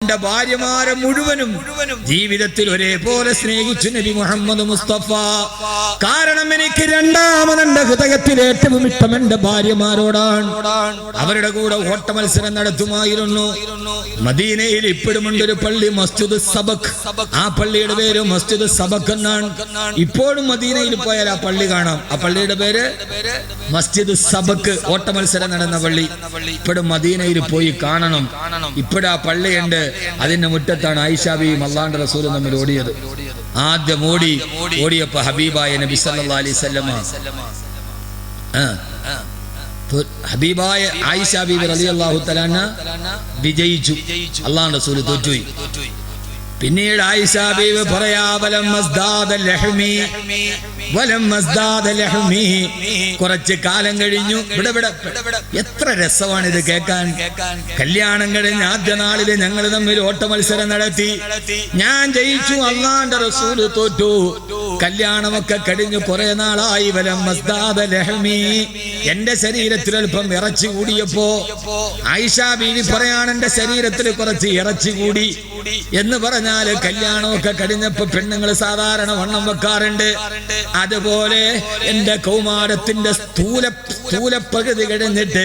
അവന്റെ ഭാര്യമാരെ മുഴുവനും ജീവിതത്തിൽ ഒരേപോലെ സ്നേഹിച്ചു നബി മുഹമ്മദ് മുസ്തഫ. കാരണം എനിക്ക് രണ്ടാമത് എന്റെ ഹൃദയത്തിൽ ഏറ്റവും ഇഷ്ടം എന്റെ ഭാര്യമാരോടാണ്. അവരുടെ കൂടെ ഓട്ട മത്സരം നടത്തുമായിരുന്നു. മദീനയിൽ ഇപ്പോഴുമുണ്ട് ഒരു പള്ളി, മസ്ജിദ് സബക്. ആ പള്ളിയുടെ പേര് മസ്ജിദ് സബക് എന്നാണ്. ഇപ്പോഴും മദീനയിൽ പോയാൽ ആ പള്ളി കാണാം. ആ പള്ളിയുടെ പേര് മസ്ജിദ് സബക്. ഓട്ട മത്സരം നടന്ന പള്ളി ഇപ്പോഴും മദീനയിൽ പോയി കാണണം. ഇപ്പോഴും ആ പള്ളിയുണ്ട്. അതിന്റെ മുറ്റത്താണ് ആയിഷ ബീവിയും അല്ലാഹുവിന്റെ റസൂലും തമ്മിൽ ഓടിയത്. ആദ്യം ഓടിയപ്പോ ഹബീബായ നബി സല്ലല്ലാഹു അലൈഹി വസല്ലം ഹബീബായ ആയിഷ ബീവി റളിയല്ലാഹു തആല അൻഹ വിജയിച്ചു. അല്ലാഹുവിന്റെ റസൂൽ തോറ്റുപോയി. പിന്നീട് ആയിഷ ബീവി പറയാ കുറച്ച് കാലം കഴിഞ്ഞു. എത്ര രസമാണ് ഇത് കേൾക്കാൻ. കല്യാണം കഴിഞ്ഞ ആദ്യ നാളില് ഞങ്ങൾ തമ്മിൽ ഓട്ട മത്സരം നടത്തി. ഞാൻ ജയിച്ചു, അല്ലാഹുവിന്റെ റസൂല് തോറ്റു. കല്യാണമൊക്കെ കഴിഞ്ഞു കുറെ നാളായി. എന്റെ ശരീരത്തിൽ അല്പം ഇറച്ചി കൂടിയപ്പോ ആയിഷ ബീവി പറയാണ്, എന്റെ ശരീരത്തിൽ കുറച്ച് ഇറച്ചി കൂടി എന്ന് പറഞ്ഞാല് കല്യാണമൊക്കെ കഴിഞ്ഞപ്പോ പെണ്ണുങ്ങൾ സാധാരണ വണ്ണം വെക്കാറുണ്ട്. അതുപോലെ എന്റെ കൗമാരത്തിന്റെ സ്ഥൂലപ്രകൃതി കഴിഞ്ഞിട്ട്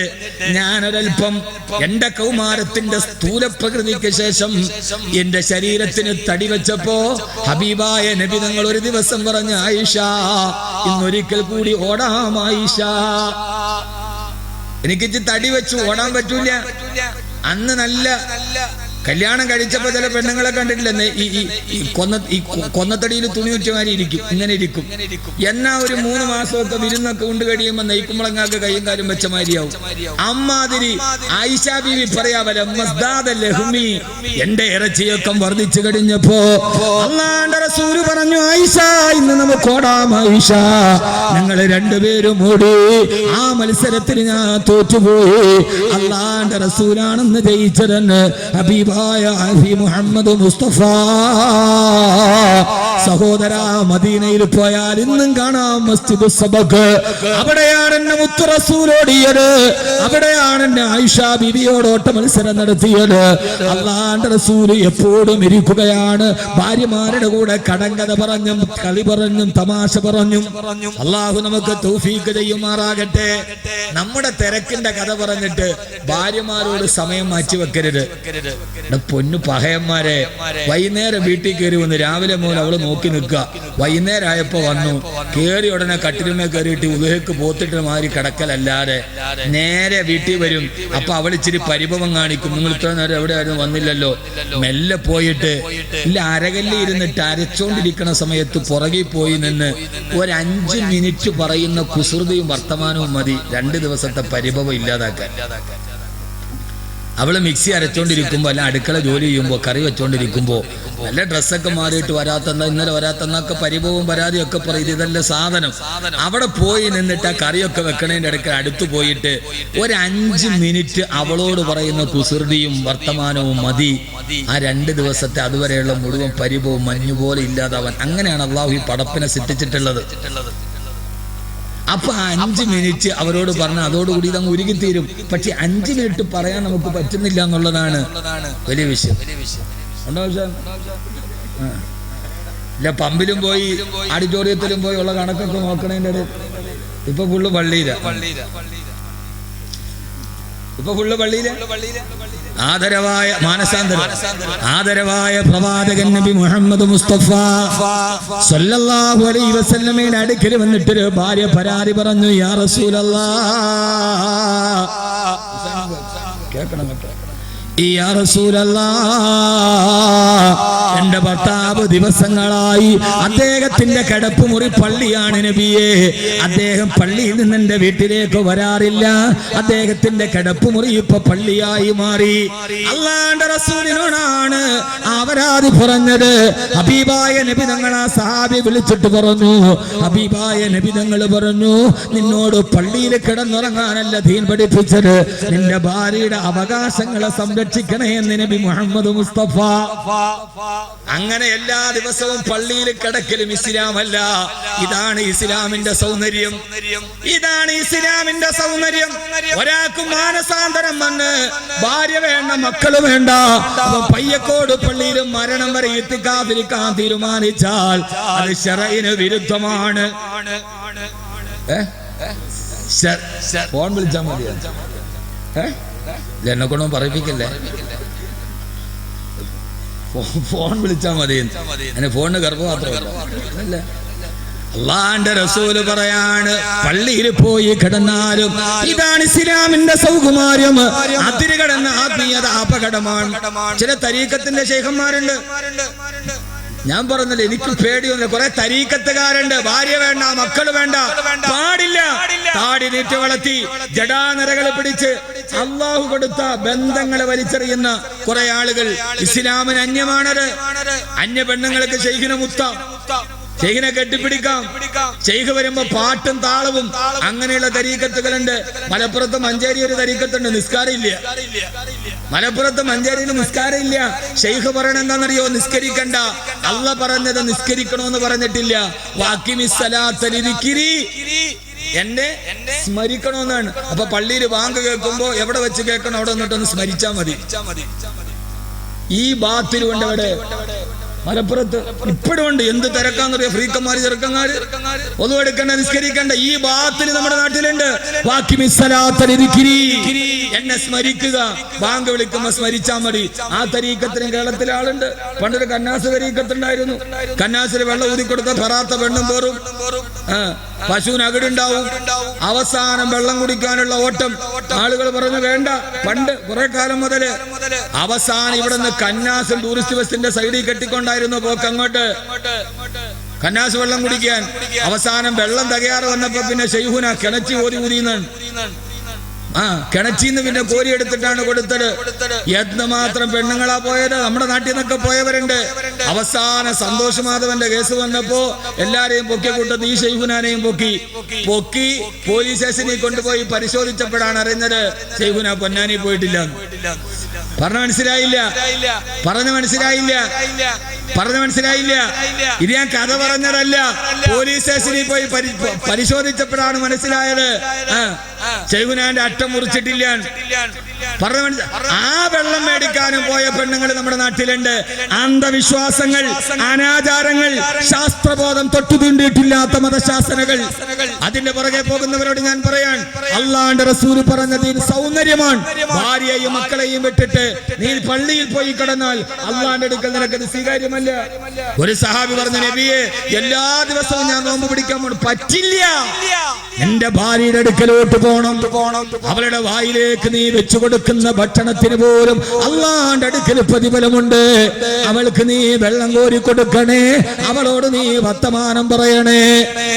ഞാനൊരൽപ്പം എന്റെ കൗമാരത്തിന്റെ സ്ഥൂലപ്രകൃതിക്ക് ശേഷം എന്റെ ശരീരത്തിന് തടി വെച്ചപ്പോ ഹബീബായ നബി തങ്ങൾ ഒരു ദിവസം പറഞ്ഞു, ആയിഷ ഇന്നൊരിക്കൽ കൂടി ഓടാം ആയിഷ. എനിക്ക് തടി വെച്ച് ഓടാൻ പറ്റൂല. അന്ന് നല്ല കല്യാണം കഴിച്ചപ്പോ ചില പെണ്ണുങ്ങളെ കണ്ടിട്ടില്ലെന്ന് ഈ കൊന്നത്തടിയിൽ തുണി വെച്ചമാരി ഇരിക്കും, ഇങ്ങനെ ഇരിക്കും. എന്നാ ഒരു 3 മാസമൊക്കെ വിരുന്നൊക്കെ കൊണ്ട് കഴിയുമ്പോ നെയ്ക്കുമ്പളങ്ങാക്ക് കയ്യും കാലും വെച്ച മാതിരിയാവും. അമ്മാതിരി ആയിഷ ബീവി പറയാവല ലഹ്മി, എന്റെ ഇറച്ചിയൊക്കെ വർദ്ധിച്ചു കഴിഞ്ഞപ്പോ അല്ലാഹുവിന്റെ റസൂൽ പറഞ്ഞു, ആയിഷ ഇന്ന് നമുക്ക് ഓടാം ആയിഷ. ഞങ്ങൾ രണ്ടുപേരും ഓടി. ആ മത്സരത്തിൽ ഞാൻ തോറ്റുപോയി. അല്ലാഹുവിന്റെ റസൂലാണെന്ന് ജയിച്ചതെന്ന് ഹബീബ മുഹമ്മദ് മുസ്തഫ. സഹോദര, മദീനയിൽ പോയാൽ ഇന്നും കാണാം മസ്ജിദ് സബക്. അവിടെയാണ് എന്നെ മുത്ത് റസൂൽ ഓടിയത്. അവിടെയാണ് എന്നെ ആയിഷ ബീവിയോട് ഓട്ട മത്സരം നടത്തിയത്. അല്ലാഹുവിന്റെ റസൂൽ എപ്പോഴും ഇരിക്കുകയാണ്. ഭാര്യമാരുടെ കൂടെ കടങ്കഥ പറഞ്ഞും കളി പറഞ്ഞും തമാശ പറഞ്ഞും. അല്ലാഹു നമുക്ക് തൗഫീഖ് ചെയ്യുമാറാകട്ടെ. നമ്മുടെ തിരക്കിന്റെ കഥ പറഞ്ഞിട്ട് ഭാര്യമാരോട് സമയം മാറ്റി വെക്കരുത്. പൊന്നു പഹയന്മാരെ, വൈകുന്നേരം വീട്ടിൽ കയറി വന്ന് രാവിലെ മുതൽ അവള് നോക്കി നിൽക്കുക. വൈകുന്നേരം ആയപ്പോ വന്നു കേറി ഉടനെ കട്ടിലുമേ കയറിയിട്ട് ഉദയക്ക് പോത്തിട്ട് മാറി കിടക്കലല്ലാതെ നേരെ വീട്ടിൽ വരും. അപ്പൊ അവൾ ഇച്ചിരി പരിഭവം കാണിക്കും, നിങ്ങൾ ഇത്ര നേരം എവിടെയായിരുന്നു വന്നില്ലല്ലോ. മെല്ലെ പോയിട്ട് ഇല്ല അരകല്ലിൽ ഇരുന്നിട്ട് അരച്ചോണ്ടിരിക്കണ സമയത്ത് പുറകിൽ പോയി നിന്ന് ഒരു 5 മിനിറ്റ് പറയുന്ന കുസൃതിയും വർത്തമാനവും മതി 2 ദിവസത്തെ പരിഭവം ഇല്ലാതാക്കാൻ. അവള് മിക്സി അരച്ചോണ്ടിരിക്കുമ്പോ അല്ല അടുക്കള ജോലി ചെയ്യുമ്പോ കറി വെച്ചോണ്ടിരിക്കുമ്പോ നല്ല ഡ്രസ്സൊക്കെ മാറിയിട്ട് വരാത്തെന്നാ ഇന്നലെ വരാത്തെന്നൊക്കെ പരിഭവവും പരാതിയൊക്കെ പറയും. ഇതല്ല സാധനം. അവിടെ പോയി നിന്നിട്ട് ആ കറിയൊക്കെ വെക്കണേന്റെ ഇടയ്ക്ക് അടുത്ത് പോയിട്ട് ഒരു 5 മിനിറ്റ് അവളോട് പറയുന്ന കുസൃതിയും വർത്തമാനവും മതി ആ 2 ദിവസത്തെ അതുവരെയുള്ള മുഴുവൻ പരിഭവവും മഞ്ഞുപോലെ ഇല്ലാതാവാൻ. അങ്ങനെയാണ് അള്ളാഹു ഈ പടപ്പിനെ സൃഷ്ടിച്ചിട്ടുള്ളത്. അപ്പൊ 5 മിനിറ്റ് അവരോട് പറഞ്ഞ അതോടുകൂടി ഇതങ്ങ് ഉരുകിത്തീരും. പക്ഷെ 5 മിനിറ്റ് പറയാൻ നമുക്ക് പറ്റുന്നില്ല എന്നുള്ളതാണ് വലിയ വിഷയം. ഇല്ല, പമ്പിലും പോയി ഓഡിറ്റോറിയത്തിലും പോയി ഉള്ള കണക്കൊക്കെ നോക്കണേന്റെ ഇടയിൽ ഇപ്പൊ ഫുള്ള് പള്ളിയില. ആദരവായ മാനസാന്തരം, ആദരവായ പ്രവാചകൻ നബി മുഹമ്മദ് മുസ്തഫ സല്ലല്ലാഹു അലൈഹി വസല്ലമയുടെ അടുക്കൽ വന്നിട്ടൊരു ഭാര്യ പരാതി പറഞ്ഞു, യാ റസൂലല്ലാഹ്, കേൾക്കണം കേട്ടോ, യാ റസൂലല്ലാഹ്, എന്റെ ഭർത്താവ് ദിവസങ്ങളായി അദ്ദേഹത്തിന്റെ കിടപ്പുമുറി പള്ളിയാണ് നബിയെ. അദ്ദേഹം പള്ളിയിൽ നിന്ന് എന്റെ വീട്ടിലേക്ക് വരാറില്ല. അദ്ദേഹത്തിന്റെ കിടപ്പുമുറി ഇപ്പൊ പള്ളിയായി മാറി. അല്ലാഹുവിന്റെ റസൂലിനോടാണ് അവർ പരാതി പറഞ്ഞത്. ഹബീബായ നബി തങ്ങൾ ആ സഹാബി വിളിച്ചിട്ട് പറഞ്ഞു, ഹബീബായ നബി തങ്ങൾ പറഞ്ഞു, നിന്നോട് പള്ളിയിൽ കിടന്നുറങ്ങാനല്ല ദീൻ പഠിപ്പിച്ചത്, നിന്റെ ഭാര്യയുടെ അവകാശങ്ങളെ സംരക്ഷിക്കണേ എന്ന് നബി മുഹമ്മദ് മുസ്തഫ. അങ്ങനെ എല്ലാ ദിവസവും പള്ളിയിൽ കിടക്കലും ഇസ്ലാമല്ല. ഇതാണ് ഇസ്ലാമിന്റെ സൗന്ദര്യം. ഇതാണ് ഇസ്ലാമിന്റെ സൗന്ദര്യം. ഒരാൾക്ക് മാനസാന്തരം വന്ന് ഭാര്യ വേണ്ട, മക്കള് വേണ്ട, പയ്യക്കോട് പള്ളിയിൽ മരണം വരെ ഇത്തിക്കാതിരിക്കാൻ തീരുമാനിച്ചാൽ അത് ശറഈന് വിരുദ്ധമാണ്. ഫോൺ വിളിച്ചാൽ മതി. എന്നെ കൊണ്ടൊന്നും പറയിപ്പിക്കല്ലേ, ഫോൺ വിളിച്ചാൽ മതി. എന്നെ ഫോണിന് ഗർഭപാത്രമല്ല. അല്ലാഹുവിന്റെ റസൂല് പറയാണ്, പള്ളിയിൽ പോയി കിടന്നാലും ഇതാണ് ഇസ്ലാമിന്റെ സൗകുമാര്യം. അതിര് കടന്ന ആത്മീയത അപകടമാണ്. ചില തരീഖത്തിന്റെ ശൈഖന്മാരുണ്ട്, ഞാൻ പറഞ്ഞില്ല, എനിക്ക് പേടിയൊന്നുമില്ല. കുറെ തരീക്കത്തുകാരുണ്ട്, ഭാര്യ വേണ്ട, മക്കള് വേണ്ട, പാടില്ല, താടി നീട്ടി വളർത്തി ജടാനരകളെ പിടിച്ച് അള്ളാഹു കൊടുത്ത ബന്ധങ്ങളെ വലിച്ചെറിയുന്ന കുറെ ആളുകൾ. ഇസ്ലാമിന് അന്യമാണത്. അന്യ പെണ്ണുങ്ങൾക്ക് ശൈഖിനെ മുത്താം, ശൈഖിനെ കെട്ടിപ്പിടിക്കാം, ശൈഖ് വരുമ്പോ പാട്ടും താളവും, അങ്ങനെയുള്ള തരീക്കത്തുകളുണ്ട്. മലപ്പുറത്ത് മഞ്ചേരി ഒരു തരീക്കത്തുണ്ട്, നിസ്കാരം ഇല്ല. മലപ്പുറത്ത് മഞ്ചേരിയിൽ നിസ്കാരം ഇല്ല. ശൈഖ് പറയണ എന്താണെന്നറിയോ? നിസ്കരിക്കണ്ട. അള്ളാഹ് പറഞ്ഞത് നിസ്കരിക്കണമെന്ന് പറഞ്ഞിട്ടില്ല. എന്നെ സ്മരിക്കണമെന്നാണ്. അപ്പൊ പള്ളിയിൽ ബാങ്ക് കേൾക്കുമ്പോ എവിടെ വെച്ച് കേൾക്കണം, അവിടെ നിന്നിട്ടൊന്ന് സ്മരിച്ചാ മതി. ഈ ബാത്തിലുണ്ട് അവിടെ മലപ്പുറത്ത് ഇപ്പോഴും ഉണ്ട്. എന്ത് തിരക്കാന്നറിയോ? ഫ്രീക്കന്മാര്, ചെറുക്കന്മാര് ഒന്നും എടുക്കണ്ട, നിസ്കരിക്കണ്ട. ഈ ബാത്തിൽ നമ്മുടെ നാട്ടിലുണ്ട്. എന്നെ സ്മരിക്കുക, ബാങ്ക് വിളിക്കുമ്പോ സ്മരിച്ചാ മതി. ആ തരീക്കത്തിനും കേരളത്തിലെ ആളുണ്ട്. പണ്ടൊരു കന്നാസ് തരീക്കത്തുണ്ടായിരുന്നു. കന്നാസിൽ വെള്ളം ഊതിക്കൊടുത്ത ഫറാത്ത പെണ്ണും തോറും പശുവിന് അകിടുണ്ടാവും. അവസാനം വെള്ളം കുടിക്കാനുള്ള ഓട്ടം. ആളുകൾ പറഞ്ഞു വേണ്ട. പണ്ട് കുറെ കാലം മുതല് അവസാനം ഇവിടെ നിന്ന് കന്നാസും ടൂറിസ്റ്റ് ബസിന്റെ സൈഡിൽ കെട്ടിക്കൊണ്ടായിരുന്നു പോക്ക് അങ്ങോട്ട്, കന്നാസ് വെള്ളം കുടിക്കാൻ. അവസാനം വെള്ളം തികയാറ് വന്നപ്പോ പിന്നെ ശൈഖുന കിണച്ചി ഓരി ഊതിന്നാണ്. കിണച്ചിന്ന് പിന്നെ കോരി എടുത്തിട്ടാണ് കൊടുത്തത്. എന്തുമാത്രം പെണ്ണുങ്ങളാ പോയത്. നമ്മുടെ നാട്ടിൽ നിന്നൊക്കെ പോയവരുണ്ട്. അവസാന സന്തോഷ് മാധവന്റെ കേസ് വന്നപ്പോ എല്ലാരെയും പൊക്കി കൂട്ടത് ഈ ശൈഖുനാനെയും പൊക്കി പോലീസ് സ്റ്റേഷനിൽ കൊണ്ടുപോയി പരിശോധിച്ചപ്പോഴാണ് അറിഞ്ഞത് ശൈഖുന പൊന്നാനി പോയിട്ടില്ല. പറഞ്ഞ മനസ്സിലായില്ല. ഇത് ഞാൻ കഥ പറഞ്ഞതല്ല. പോലീസ് സ്റ്റേഷനിൽ പോയി പരിശോധിച്ചപ്പോഴാണ് മനസ്സിലായത് ശൈഖുനാന്റെ അറ്റം മുറിച്ചിട്ടില്ല. ആ വെള്ളം മേടിക്കാനും പോയ പെണ്ണുങ്ങൾ നമ്മുടെ നാട്ടിലുണ്ട്. അന്ധവിശ്വാസങ്ങൾ, അനാചാരങ്ങൾ, ശാസ്ത്രബോധം തൊട്ടുതീണ്ടിയിട്ടില്ലാത്ത മതശാസനകൾ, അതിന്റെ പുറകെ പോകുന്നവരോട് ഞാൻ പറയാൻ, അള്ളാഹുവിന്റെ റസൂൽ പറഞ്ഞത് സൗന്ദര്യമാണ്. ഭാര്യയെയും മക്കളെയും വിട്ടിട്ട് നീ പള്ളിയിൽ പോയി കിടന്നാൽ അള്ളാഹുവിന്റെ അടുക്കൽ നിനക്കത് സ്വീകാര്യമല്ല. ഒരു സഹാബി പറഞ്ഞ, നബിയെ എല്ലാ ദിവസവും ഞാൻ നോമ്പ് പിടിക്കാൻ പറ്റില്ല, എന്റെ ഭാര്യയുടെ അടുക്കലോട്ട് പോകണം. അവളുടെ വായിലേക്ക് നീ വെച്ചു കൊടുക്കുന്ന ഭക്ഷണത്തിന് പോലും അള്ളാന്റെ അടുക്കൽ പ്രതിഫലമുണ്ട്. അവൾക്ക് നീ വെള്ളം കോരി കൊടുക്കണേ, അവളോട് നീ വർത്തമാനം പറയണേ.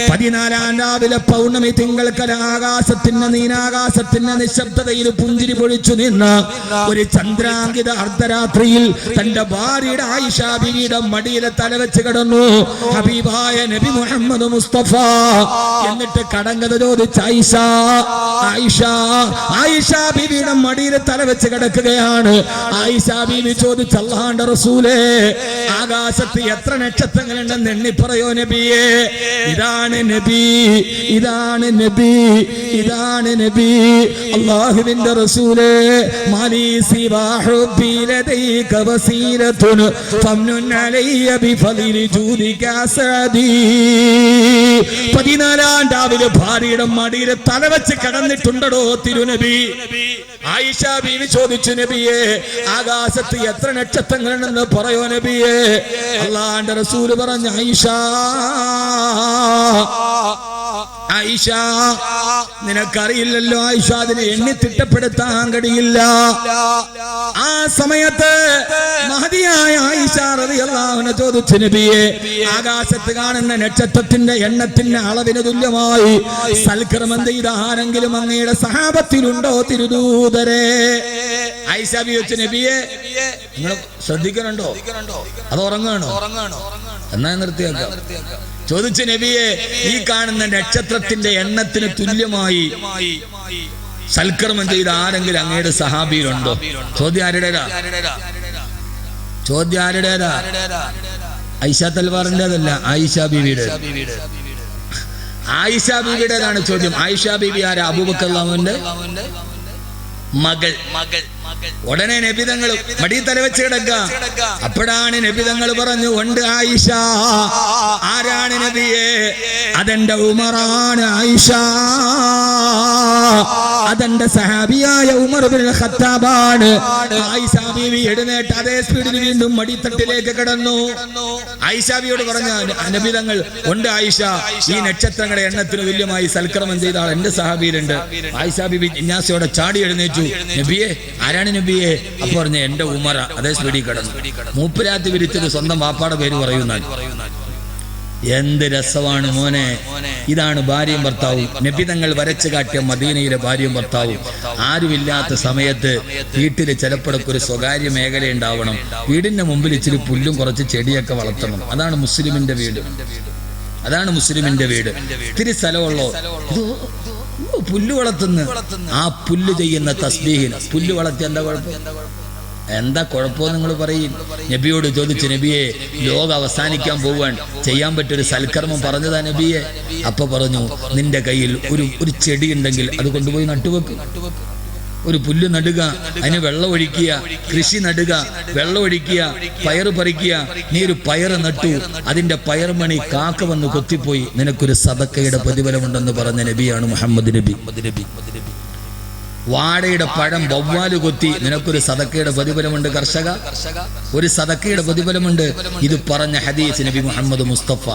14 രാവിലെ പൗർണമി തിങ്കൾക്കല ആകാശത്തിന്റെ നീനാകാശത്തിന്റെ നിശബ്ദതയിൽ പുഞ്ചിരി പൊഴിച്ചു നിന്ന ഒരു ചന്ദ്രാങ്കിത അർദ്ധരാത്രിയിൽ തന്റെ ഭാര്യയുടെ ആയിഷ ബീവിയുടെ മടിയിലെ തലവെച്ച് കിടന്നു ഹബീബായ നബി മുഹമ്മദ് മുസ്തഫ. എന്നിട്ട് കടങ്കഥ ചോദിച്ച ആയിഷ ബീവിയുടെ മടിയിൽ തലവെച്ച് കിടക്കുകയാണ്. ആയിഷ ബീവി ചോദിച്ച, അല്ലാഹുവിന്റെ റസൂലേ, ആകാശത്ത് എത്ര നക്ഷത്രങ്ങളുണ്ടെന്ന് എണ്ണി പറയോ നബിയേ? ഇതാണ് നബി. അല്ലാഹുവിന്റെ റസൂലേ, മാലി സിവാഹുബി ലദൈക വസീലത്തുൻ ഫംനുൻ അലയ്യ ബിഫളിൽ ജൂദിക സഅദി. 14 രാവിലെ ഭാര്യയുടെ മടിയിൽ തലവെച്ച് കിടന്നിട്ടുണ്ടോ തിരുനബി? ആയിഷ ബീവി ചോദിച്ചു, നബിയെ ആകാശത്ത് എത്ര നക്ഷത്രങ്ങളുണ്ടെന്ന് പറയോ നബിയെ? അല്ലാഹുവിന്റെ റസൂൽ പറഞ്ഞു, ആയിഷ നിനക്കറിയില്ലല്ലോ ആയിഷ, അതിനെ എണ്ണി തിട്ടപ്പെടുത്താൻ കഴിയില്ല. ആ സമയത്ത് മഹദിയായ ആയിഷ റളിയല്ലാഹു അൻഹ ചോദിച്ചു, നബിയെ, ആകാശത്ത് കാണുന്ന നക്ഷത്രത്തിന്റെ എണ്ണത്തിന്റെ അളവിന് തുല്യമായി സൽക്കർമ്മം ചെയ്ത ആരെങ്കിലും അങ്ങയുടെ സഹാബത്തിലുണ്ടോ തിരുദൂതരെ? ആയിഷ ബി ചോദിച്ചു, നബിയെ നിങ്ങൾ ശ്രദ്ധിക്കണുണ്ടോ അത് ഉറങ്ങാണോ? എന്നാ നിർത്തിയാക്കാം. ചോദിച്ചു, നബിയെ, ഈ കാണുന്ന നക്ഷത്രത്തിന്റെ എണ്ണത്തിന് തുല്യമായി സൽക്കർമ്മം ചെയ്ത ആരെങ്കിലും അങ്ങയുടെ സഹാബിയിലുണ്ടോ? ചോദ്യം ആരുടേതാ? ആയിഷ തൽവാറിൻ്റെതല്ല, ആയിഷ ബീവിയുടെ. ആയിഷ ബീവിയുടേതാണ് ചോദ്യം. ആയിഷ ബീവി ആരാ? അബൂബക്കർ റളിയല്ലാഹുവിന്റെ മകൾ. ഉടനെ നബിതങ്ങൾ മടി തല വെച്ച് കിടക്ക. അപ്പോഴാണ് നബിതങ്ങൾ പറഞ്ഞു, ഉണ്ട് ആയിഷ. ആരാണ് നബിയെ? അതെന്റെ ഉമറാണ് ആയിഷ. അതെന്റെ സഹാബിയായ ഉമർ ഇബ്നുൽ ഖത്താബാണ്. ആയിഷ ബീവി എഴുന്നേറ്റ് അതേ സ്പീഡിൽ വീണ്ടും മടിത്തട്ടിലേക്ക് കിടന്നു. ആയിഷ ബീവിയോട് പറഞ്ഞ നബിതങ്ങൾ, ഉണ്ട് ആയിഷ, ഈ നക്ഷത്രങ്ങളുടെ എണ്ണത്തിന് തുല്യമായി സൽക്കർമ്മം ചെയ്ത ആൾ എന്റെ സഹാബിയിലുണ്ട്. ആയിഷ ബീവി ജിജ്ഞാസയോടെ ചാടി എഴുന്നേറ്റു, നബിയെ ആരാണ് നബിയെ? അപ്പൊ പറഞ്ഞു, എന്റെ ഉമറ. അതേ സ്പീഡിൽ കിടന്നു. മൂപ്പരാത്ത് വിരിച്ചത് സ്വന്തം വാപ്പാടെ പേര് പറയുന്ന. എന്ത് രസമാണ് മോനെ! ഇതാണ് ഭാര്യയും ഭർത്താവും. നബിതങ്ങൾ വരച്ചു കാട്ടിയ മദീനയിലെ ഭാര്യയും ഭർത്താവും. ആരുമില്ലാത്ത സമയത്ത് വീട്ടിൽ ചിലപ്പോഴൊക്കെ ഒരു സ്വകാര്യ മേഖല ഉണ്ടാവണം. വീടിന്റെ മുമ്പിൽ ഇച്ചിരി പുല്ലും കുറച്ച് ചെടിയൊക്കെ വളർത്തണം. അതാണ് മുസ്ലിമിന്റെ വീട്. അതാണ് മുസ്ലിമിന്റെ വീട്. ഇത്തിരി സ്ഥലമുള്ളോ പുല്ല് വളർത്തുന്നു. ആ പുല്ല് ചെയ്യുന്ന തസ്ബീഹിന് പുല്ല് വളർത്തി എന്താ കുഴപ്പം? എന്താ കുഴപ്പമെന്ന് നിങ്ങൾ പറയും. നബിയോട് ചോദിച്ചു, നബിയെ, ലോകം അവസാനിക്കാൻ പോവാൻ ചെയ്യാൻ പറ്റൊരു സൽക്കർമ്മം പറഞ്ഞതാ നബിയെ. അപ്പൊ പറഞ്ഞു, നിന്റെ കയ്യിൽ ഒരു ചെടി ഉണ്ടെങ്കിൽ അത് കൊണ്ടുപോയി നട്ടുവെക്കും. ഒരു പുല്ല് നടുക, അതിന് വെള്ളം ഒഴിക്കുക, കൃഷി നടുക, വെള്ളം ഒഴിക്കുക, പയറ് പറിക്കുക. നീ ഒരു പയറ് നട്ടു, അതിന്റെ പയർമണി കാക്ക വന്ന് കൊത്തിപ്പോയി, നിനക്കൊരു സദക്കയുടെ പ്രതിഫലമുണ്ടെന്ന് പറഞ്ഞ നബിയാണ് മുഹമ്മദ് നബി. വാഴയുടെ പഴം വവ്വാല് കൊത്തി, നിനക്കൊരു സദക്കയുടെ പ്രതിഫലമുണ്ട് കർഷക, ഒരു സദക്കയുടെ പ്രതിഫലമുണ്ട്. ഇത് പറഞ്ഞ ഹദീസ് നബി മുഹമ്മദ് മുസ്തഫ.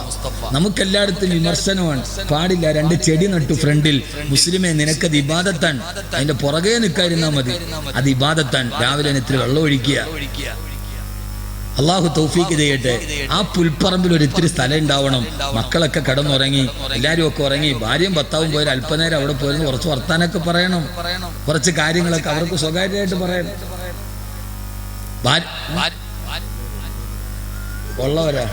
നമുക്കെല്ലായിടത്തും വിമർശനമാണ്, പാടില്ല. രണ്ട് ചെടി നട്ടു ഫ്രണ്ടിൽ, മുസ്ലിമെ നിനക്കത് ഇബാദത്താണ്, അതിന്റെ പുറകെ നിൽക്കാതിരുന്നാ മതി. അത് ഇബാദത്താണ്. രാവിലെ ഇത്തിരി വെള്ളം ഒഴിക്കുക. അള്ളാഹു തൗഫീക്ക് ചെയ്യട്ടെ. ആ പുൽപ്പറമ്പിൽ ഒരു ഇത്തിരി സ്ഥലം ഉണ്ടാവണം. മക്കളൊക്കെ കിടന്നുറങ്ങി, എല്ലാവരും ഒക്കെ ഉറങ്ങി, ഭാര്യയും ഭർത്താവും പോയാൽ അല്പനേരം അവിടെ പോയിരുന്നു കുറച്ച് വർത്താനൊക്കെ പറയണം, കുറച്ച് കാര്യങ്ങളൊക്കെ അവർക്ക് സ്വകാര്യമായിട്ട് പറയണം. ഉള്ളവരാ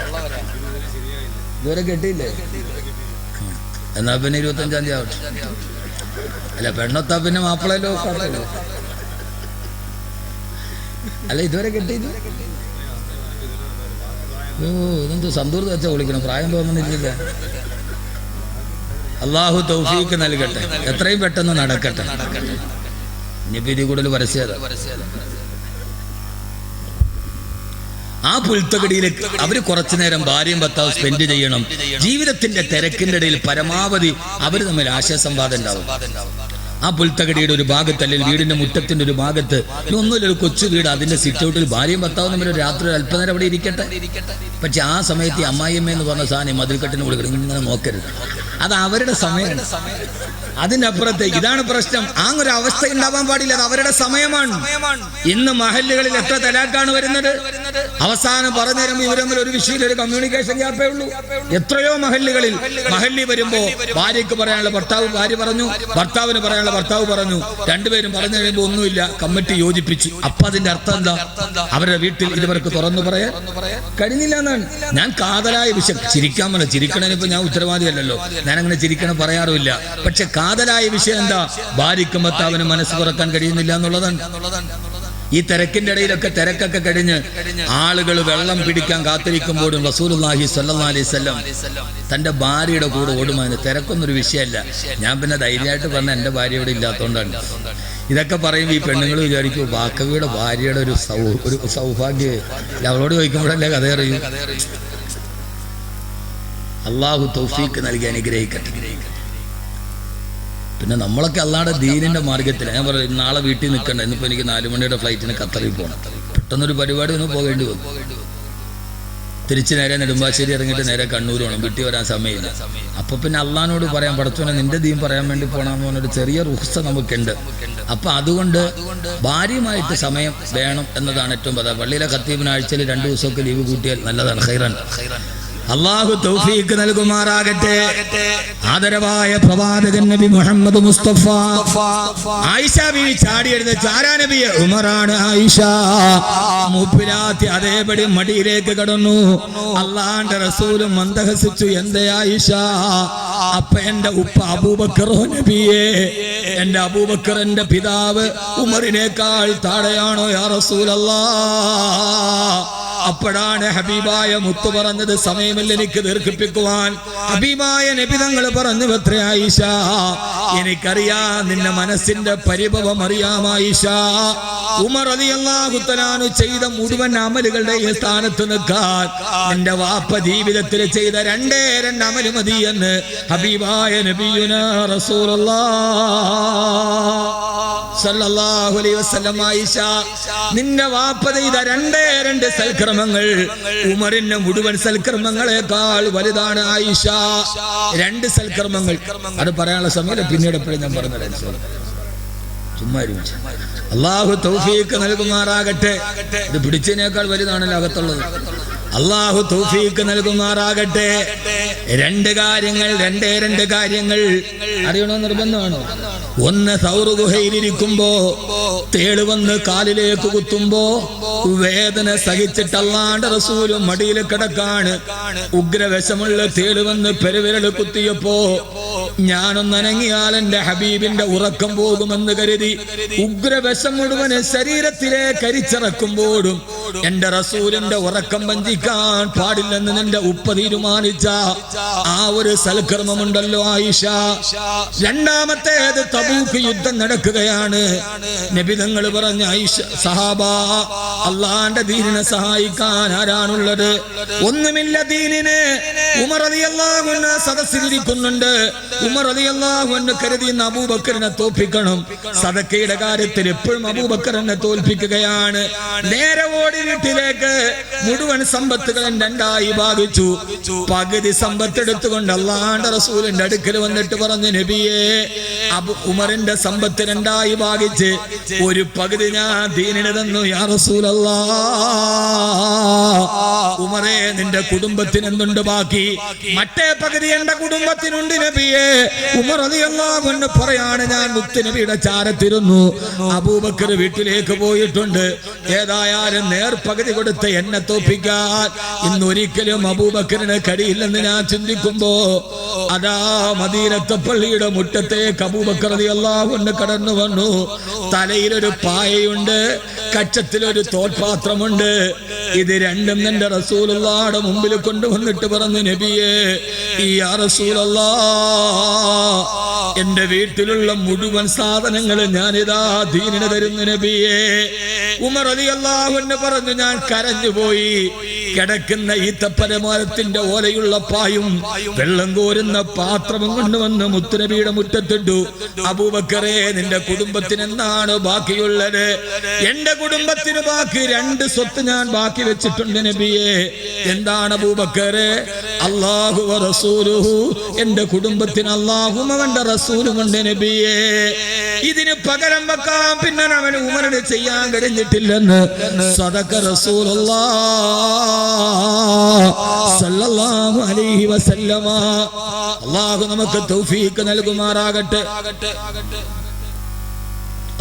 ഇതുവരെ കെട്ടിയില്ലേ? എന്നാ പിന്നെ 25-ാം തീയതി ആവട്ടെ. അല്ല, പെണ്ണൊത്താ പിന്നെ മാപ്പിളല്ലോ. അല്ല, ഇതുവരെ കെട്ടിയില്ല. ഇതെന്ത് സന്തൂർ വെച്ചാൽ വിളിക്കണം, പ്രായം തോന്നുന്നില്ല. അള്ളാഹു തൗഫീക്ക് നൽകട്ടെ, എത്രയും പെട്ടെന്ന് നടക്കട്ടെ. ഇനിയിപ്പോ ഇതിൽ കൂടുതൽ പരസ്യത. ആ പുൽത്തകടിയിലേക്ക് അവര് കുറച്ചു നേരം ഭാര്യയും ഭർത്താവും സ്പെൻഡ് ചെയ്യണം. ജീവിതത്തിന്റെ തിരക്കിന്റെ ഇടയിൽ പരമാവധി അവർ തമ്മിൽ ആശയസംവാദം ഉണ്ടാവും. ആ പുൽത്തകടിയുടെ ഒരു ഭാഗത്ത്, അല്ലെങ്കിൽ വീടിന്റെ മുറ്റത്തിന്റെ ഒരു ഭാഗത്ത്, ഒന്നുമില്ല, ഒരു കൊച്ചു വീട്, അതിന്റെ സിറ്റ് ഔട്ടിൽ ഭാര്യയും ഭർത്താവും തമ്മിൽ രാത്രി അല്പനേരം അവിടെ ഇരിക്കട്ടെ. പക്ഷെ ആ സമയത്ത് ഈ അമ്മായിയമ്മ എന്ന് പറഞ്ഞ സാധനം മതിൽക്കെട്ടിന് കൊടുക്കണം, ഇങ്ങനെ നോക്കരുത്. അത് അവരുടെ സമയമാണ്. അതിന്റെ അപ്പുറത്തേക്ക് ഇതാണ് പ്രശ്നം. ആ ഒരു അവസ്ഥ ഉണ്ടാവാൻ പാടില്ല. അത് അവരുടെ സമയമാണ്. ഇന്ന് മഹല്ലുകളിൽ എത്ര തലാക്കാണ് വരുന്നത്? അവസാനം പറഞ്ഞു തരുമ്പോൾ ഇവർ തമ്മിൽ ഒരു വിഷയത്തിൽ ഒരു കമ്മ്യൂണിക്കേഷൻ ഗ്യാപ്പേ ഉള്ളൂ. എത്രയോ മഹല്ലുകളിൽ മഹല്ലി വരുമ്പോ ഭാര്യയ്ക്ക് പറയാനുള്ള ഭർത്താവ് ഭാര്യ പറഞ്ഞു, ഭർത്താവിന് പറയാനുള്ള ഭർത്താവ് പറഞ്ഞു, രണ്ടുപേരും പറഞ്ഞു കഴിയുമ്പോൾ ഒന്നുമില്ല, കമ്മിറ്റി യോജിപ്പിച്ചു. അപ്പൊ അതിന്റെ അർത്ഥം എന്താ? അവരുടെ വീട്ടിൽ ഇതുവർക്ക് തുറന്നു പറയാൻ കഴിഞ്ഞില്ല എന്നാണ്. ഞാൻ കാതലായ വിഷയം ചിരിക്കാൻ പറഞ്ഞ, ചിരിക്കണതിനിപ്പോ ഞാൻ ഉത്തരവാദിയല്ലല്ലോ, ഞാനങ്ങനെ ചിരിക്കണം പറയാറുമില്ല. പക്ഷെ കാതലായ വിഷയം എന്താ? ഭാര്യയ്ക്കും ഭർത്താവിനും മനസ്സ് തുറക്കാൻ കഴിയുന്നില്ല എന്നുള്ളതാണ്. ഈ തിരക്കിന്റെ ഇടയിലൊക്കെ തിരക്കൊക്കെ കഴിഞ്ഞ് ആളുകൾ വെള്ളം പിടിക്കാൻ കാത്തിരിക്കുമ്പോഴും റസൂലുള്ളാഹി സ്വല്ലല്ലാഹി അലൈഹി വസല്ലം തന്റെ ഭാര്യയുടെ കൂടെ ഓടുമായിരുന്നു. തിരക്കൊന്നൊരു വിഷയമല്ല. ഞാൻ പിന്നെ ധൈര്യമായിട്ട് പറഞ്ഞ എന്റെ ഭാര്യ ഇവിടെ ഇല്ലാത്തതുകൊണ്ടാണ്. ഇതൊക്കെ പറയുമ്പോൾ ഈ പെണ്ണുങ്ങൾ വിചാരിക്കും ബാക്കവിയുടെ ഭാര്യയുടെ ഒരു സൗഭാഗ്യം. അവളോട് ചോദിക്കുമ്പോഴല്ലേ കഥ അറിയൂ. അള്ളാഹു തൗഫീക്ക് നൽകി അനുഗ്രഹിക്കട്ടെ. പിന്നെ നമ്മളൊക്കെ അല്ലാതെ ദീനിന്റെ മാർഗത്തിലാണ്. ഞാൻ പറയും, നാളെ വീട്ടിൽ നിൽക്കണ്ട, ഇന്നിപ്പോൾ എനിക്ക് 4 മണിയുടെ ഫ്ലൈറ്റിന് ഖത്തറിൽ പോകണം. പെട്ടെന്നൊരു പരിപാടി ഒന്ന് പോകേണ്ടി വന്നു. തിരിച്ച് നേരെ നെടുമ്പാശ്ശേരി ഇറങ്ങിയിട്ട് നേരെ കണ്ണൂർ വേണം, വീട്ടിൽ വരാൻ സമയമില്ല. അപ്പൊ പിന്നെ അള്ളാഹിനോട് പറയാൻ, പടച്ചോനെ നിന്റെ ദീൻ പറയാൻ വേണ്ടി പോകണമെന്ന് പറഞ്ഞൊരു ചെറിയ റുഖ്സ നമുക്കുണ്ട്. അപ്പൊ അതുകൊണ്ട് ഭാര്യയുമായിട്ട് സമയം വേണം എന്നതാണ് ഏറ്റവും പ്രധാനം. പള്ളിയിലെ ഖത്തീബിന് ആഴ്ചയിൽ 2 ദിവസമൊക്കെ ലീവ് കൂട്ടിയാൽ നല്ലതാണ്. ഖൈറൻ. അല്ലാഹു തൗഫീഖ് നൽകുമാറാകട്ടെ. ആദരവായ പ്രവാചകൻ നബി മുഹമ്മദ് മുസ്തഫ. ആയിഷ ബീവി ചാടി എഴുന്നേറ്റ്, ആരാ നബിയെ? ഉമറാണ്. ആയിഷ മൂപ്പിലാത്തി അതേപടി മടിയിലേക്ക് കടന്നു. അള്ളാന്റെ റസൂലും മന്ദഹസിച്ചു, എന്തേ ആയിഷ? അപ്പ എന്റെ ഉപ്പ അബൂബക്കറോ നബിയെ? എന്റെ അബൂബക്കർ എന്റെ പിതാവ് ഉമറിനേക്കാൾ താഴെയാണോ യാ റസൂലല്ലാഹ്? അപ്പോഴാണ് ഹബീബായ മുത്തു പറഞ്ഞത്, സമയമില്ല എനിക്ക് ദീർഘിപ്പിക്കുവാൻ. ഹബീബായ നബി തങ്ങൾ പറഞ്ഞു, അത്രേ ആയിഷ, എനിക്കറിയാം നിന്റെ മനസ്സിന്റെ പരിഭവം അറിയാം ആയിഷ. ഉമർ റളിയല്ലാഹു തആല ചെയ്ത മുഴുവൻ അമലുകളുടെയും സ്ഥാനത്ത് നിൽക്കാൻ നിന്റെ വാപ്പ ജീവിതത്തിൽ ചെയ്ത 2 അമല് മതി എന്ന് ഹബീബായ നബിയുനാ റസൂലുള്ളാഹ് സല്ലല്ലാഹു അലൈഹി വസല്ലം. ആയിഷ, നിന്റെ വാപ്പ ചെയ്ത 2 സൽക്കർമ്മങ്ങൾ ഉമറിന്റെ മുഴുവൻ സൽക്കർമ്മങ്ങളെക്കാൾ വലുതാണ് ആയിഷ. 2 സൽക്കർമ്മങ്ങൾ. അത് പറയാനുള്ള സമയം പിന്നീട് എപ്പോഴും ഞാൻ പറഞ്ഞത്. ചുമ്മാ അല്ലാഹു തൗഫീഖ് നൽകുമാറാകട്ടെ. ഇത് പിടിച്ചതിനേക്കാൾ വലുതാണല്ലോ അകത്തുള്ളത്. അല്ലാഹു തൗഫീഖ് നൽകുമാറാകട്ടെ. 2 കാര്യങ്ങൾ, 2 കാര്യങ്ങൾ അറിയണോ? നിർബന്ധമാണോ? ഒന്ന്, സൗറ് ഗുഹയിലിരിക്കുമ്പോ തേള് വന്ന് കാലിലേക്ക് കുത്തുമ്പോ വേദന സഹിച്ചിട്ട് അല്ലാഹുവിന്റെ റസൂല് മടിയിൽ കിടക്കാണ്. ഉഗ്രവിഷമുള്ള തേള് വന്ന് പെരുവിരൽ കുത്തിയപ്പോ ഞാനൊന്നനങ്ങിയാൽ എന്റെ ഹബീബിന്റെ ഉറക്കം പോകുമെന്ന് കരുതി ഉഗ്രവിഷം മുഴുവൻ ശരീരത്തിലെ കരിച്ചിറക്കുമ്പോഴും എന്റെ റസൂലിന്റെ ഉറക്കം വഞ്ചിക്കാൻ പാടില്ലെന്ന് നിന്റെ ഉപ്പ തീരുമാനിച്ച ആ ഒരു സൽക്കർമ്മമുണ്ടല്ലോ ആയിഷ. രണ്ടാമത്തേത്, തബൂക്ക് യുദ്ധം നടക്കുകയാണ്. നബി തങ്ങൾ പറഞ്ഞ, ആയിഷ സഹാബ, അള്ളാന്റെ ദീനിനെ സഹായിക്കാൻ ആരാണുള്ളത്? ഒന്നുമില്ല ദീനിന്. ഉമർ റളിയല്ലാഹു അൻഹു സദസ്സിലിരിക്കുന്നുണ്ട്. ഉമർ റളിയല്ലാഹു അൻഹു കരുതി അബൂബക്കറിനെ തോൽപ്പിക്കണം. സദക്കയുടെ കാര്യത്തിൽ എപ്പോഴും അബൂബക്കറിനെ തോൽപ്പിക്കുകയാണ്. നേരെ ഓടി വീട്ടിലേക്ക് മുഴുവൻ സമ്പത്തുകളും 2ആയി ഭാഗിച്ചു. പകുതി സമ്പത്ത് എടുത്തുകൊണ്ട് അല്ലാഹുവിന്റെ റസൂലിന്റെ അടുക്കൽ വന്നിട്ട് പറഞ്ഞു, നബിയെ, ഉമറിന്റെ സമ്പത്ത് 2ആയി ഭാഗിച്ച് ഒരു പകുതി ഞാൻ ദീനിന് തന്നു യാ റസൂലല്ലാഹ്. ഉമറേ, നിന്റെ കുടുംബത്തിന് എന്തുണ്ട് ബാക്കി? മറ്റേ പകുതി എന്റെ കുടുംബത്തിനുണ്ട് നബിയെ. ഉമർ റളിയല്ലാഹു അൻഹു പറയാണ്, ഞാൻ മുത്ത് നബിയുടെ ചാരത്തിരുന്നു. അബൂബക്കർ വീട്ടിലേക്ക് പോയിട്ടുണ്ട്. ഏതായാലും നേർപകുതി കൊടുത്ത് എന്നെ തോൽപ്പിക്കാൻ ഇന്നൊരിക്കലും അബൂബക്കറിന് കഴിയില്ലെന്ന് ഞാൻ ചിന്തിക്കുമ്പോ അതാ മദീനത്തെ പള്ളിയുടെ മുറ്റത്തേക്ക് അബൂബക്കർ റളിയല്ലാഹു അൻഹു കടന്നു വന്നു. തലയിലൊരു പായയുണ്ട്, കച്ചത്തിലൊരു തോൽപാത്രമുണ്ട്. ഇത് രണ്ടും എന്റെ റസൂലുള്ളാഹിയുടെ മുമ്പിൽ കൊണ്ടുവന്നിട്ട് പറഞ്ഞു, നബിയെ, യാ റസൂലല്ലാഹ്, എന്റെ വീട്ടിലുള്ള മുഴുവൻ സാധനങ്ങൾ ഞാനിതാ ദീനിന് തരുന്നു നബിയെ. ഉമർ റളിയല്ലാഹു അൻഹു പറഞ്ഞു, ഞാൻ കരഞ്ഞുപോയി. കിടക്കുന്ന ഈത്തപ്പനമരത്തിന്റെ ഓലയുള്ള പായും വെള്ളം കോരുന്ന പാത്രവും കൊണ്ടുവന്ന് മുത്തുനബിയുടെ മുറ്റത്തിട്ടു. അബൂബക്കറേ, നിന്റെ കുടുംബത്തിന് എന്താണ് ബാക്കിയുള്ളത്? എന്റെ കുടുംബത്തിന് ബാക്കി 2 സ്വത്ത് ഞാൻ ബാക്കി വെച്ചിട്ടുണ്ട് നബിയെ. എന്താണ് അബൂബക്കറേ? അല്ലാഹു വ റസൂലുഹു. എന്റെ കുടുംബത്തിന് അല്ലാഹും അവന്റെ റസൂലുമുണ്ട് നബിയെ. ഇതിന് പകരം വെക്കാൻ പിന്നെ അവന് ഉമറിന് ചെയ്യാൻ കഴിഞ്ഞിട്ടില്ലെന്ന് സദഖ റസൂലുള്ളാഹ് സല്ലല്ലാഹു അലൈഹി വസല്ലമ. അല്ലാഹു നമുക്ക് തൗഫീഖ് നൽകുമാറാകട്ടെ.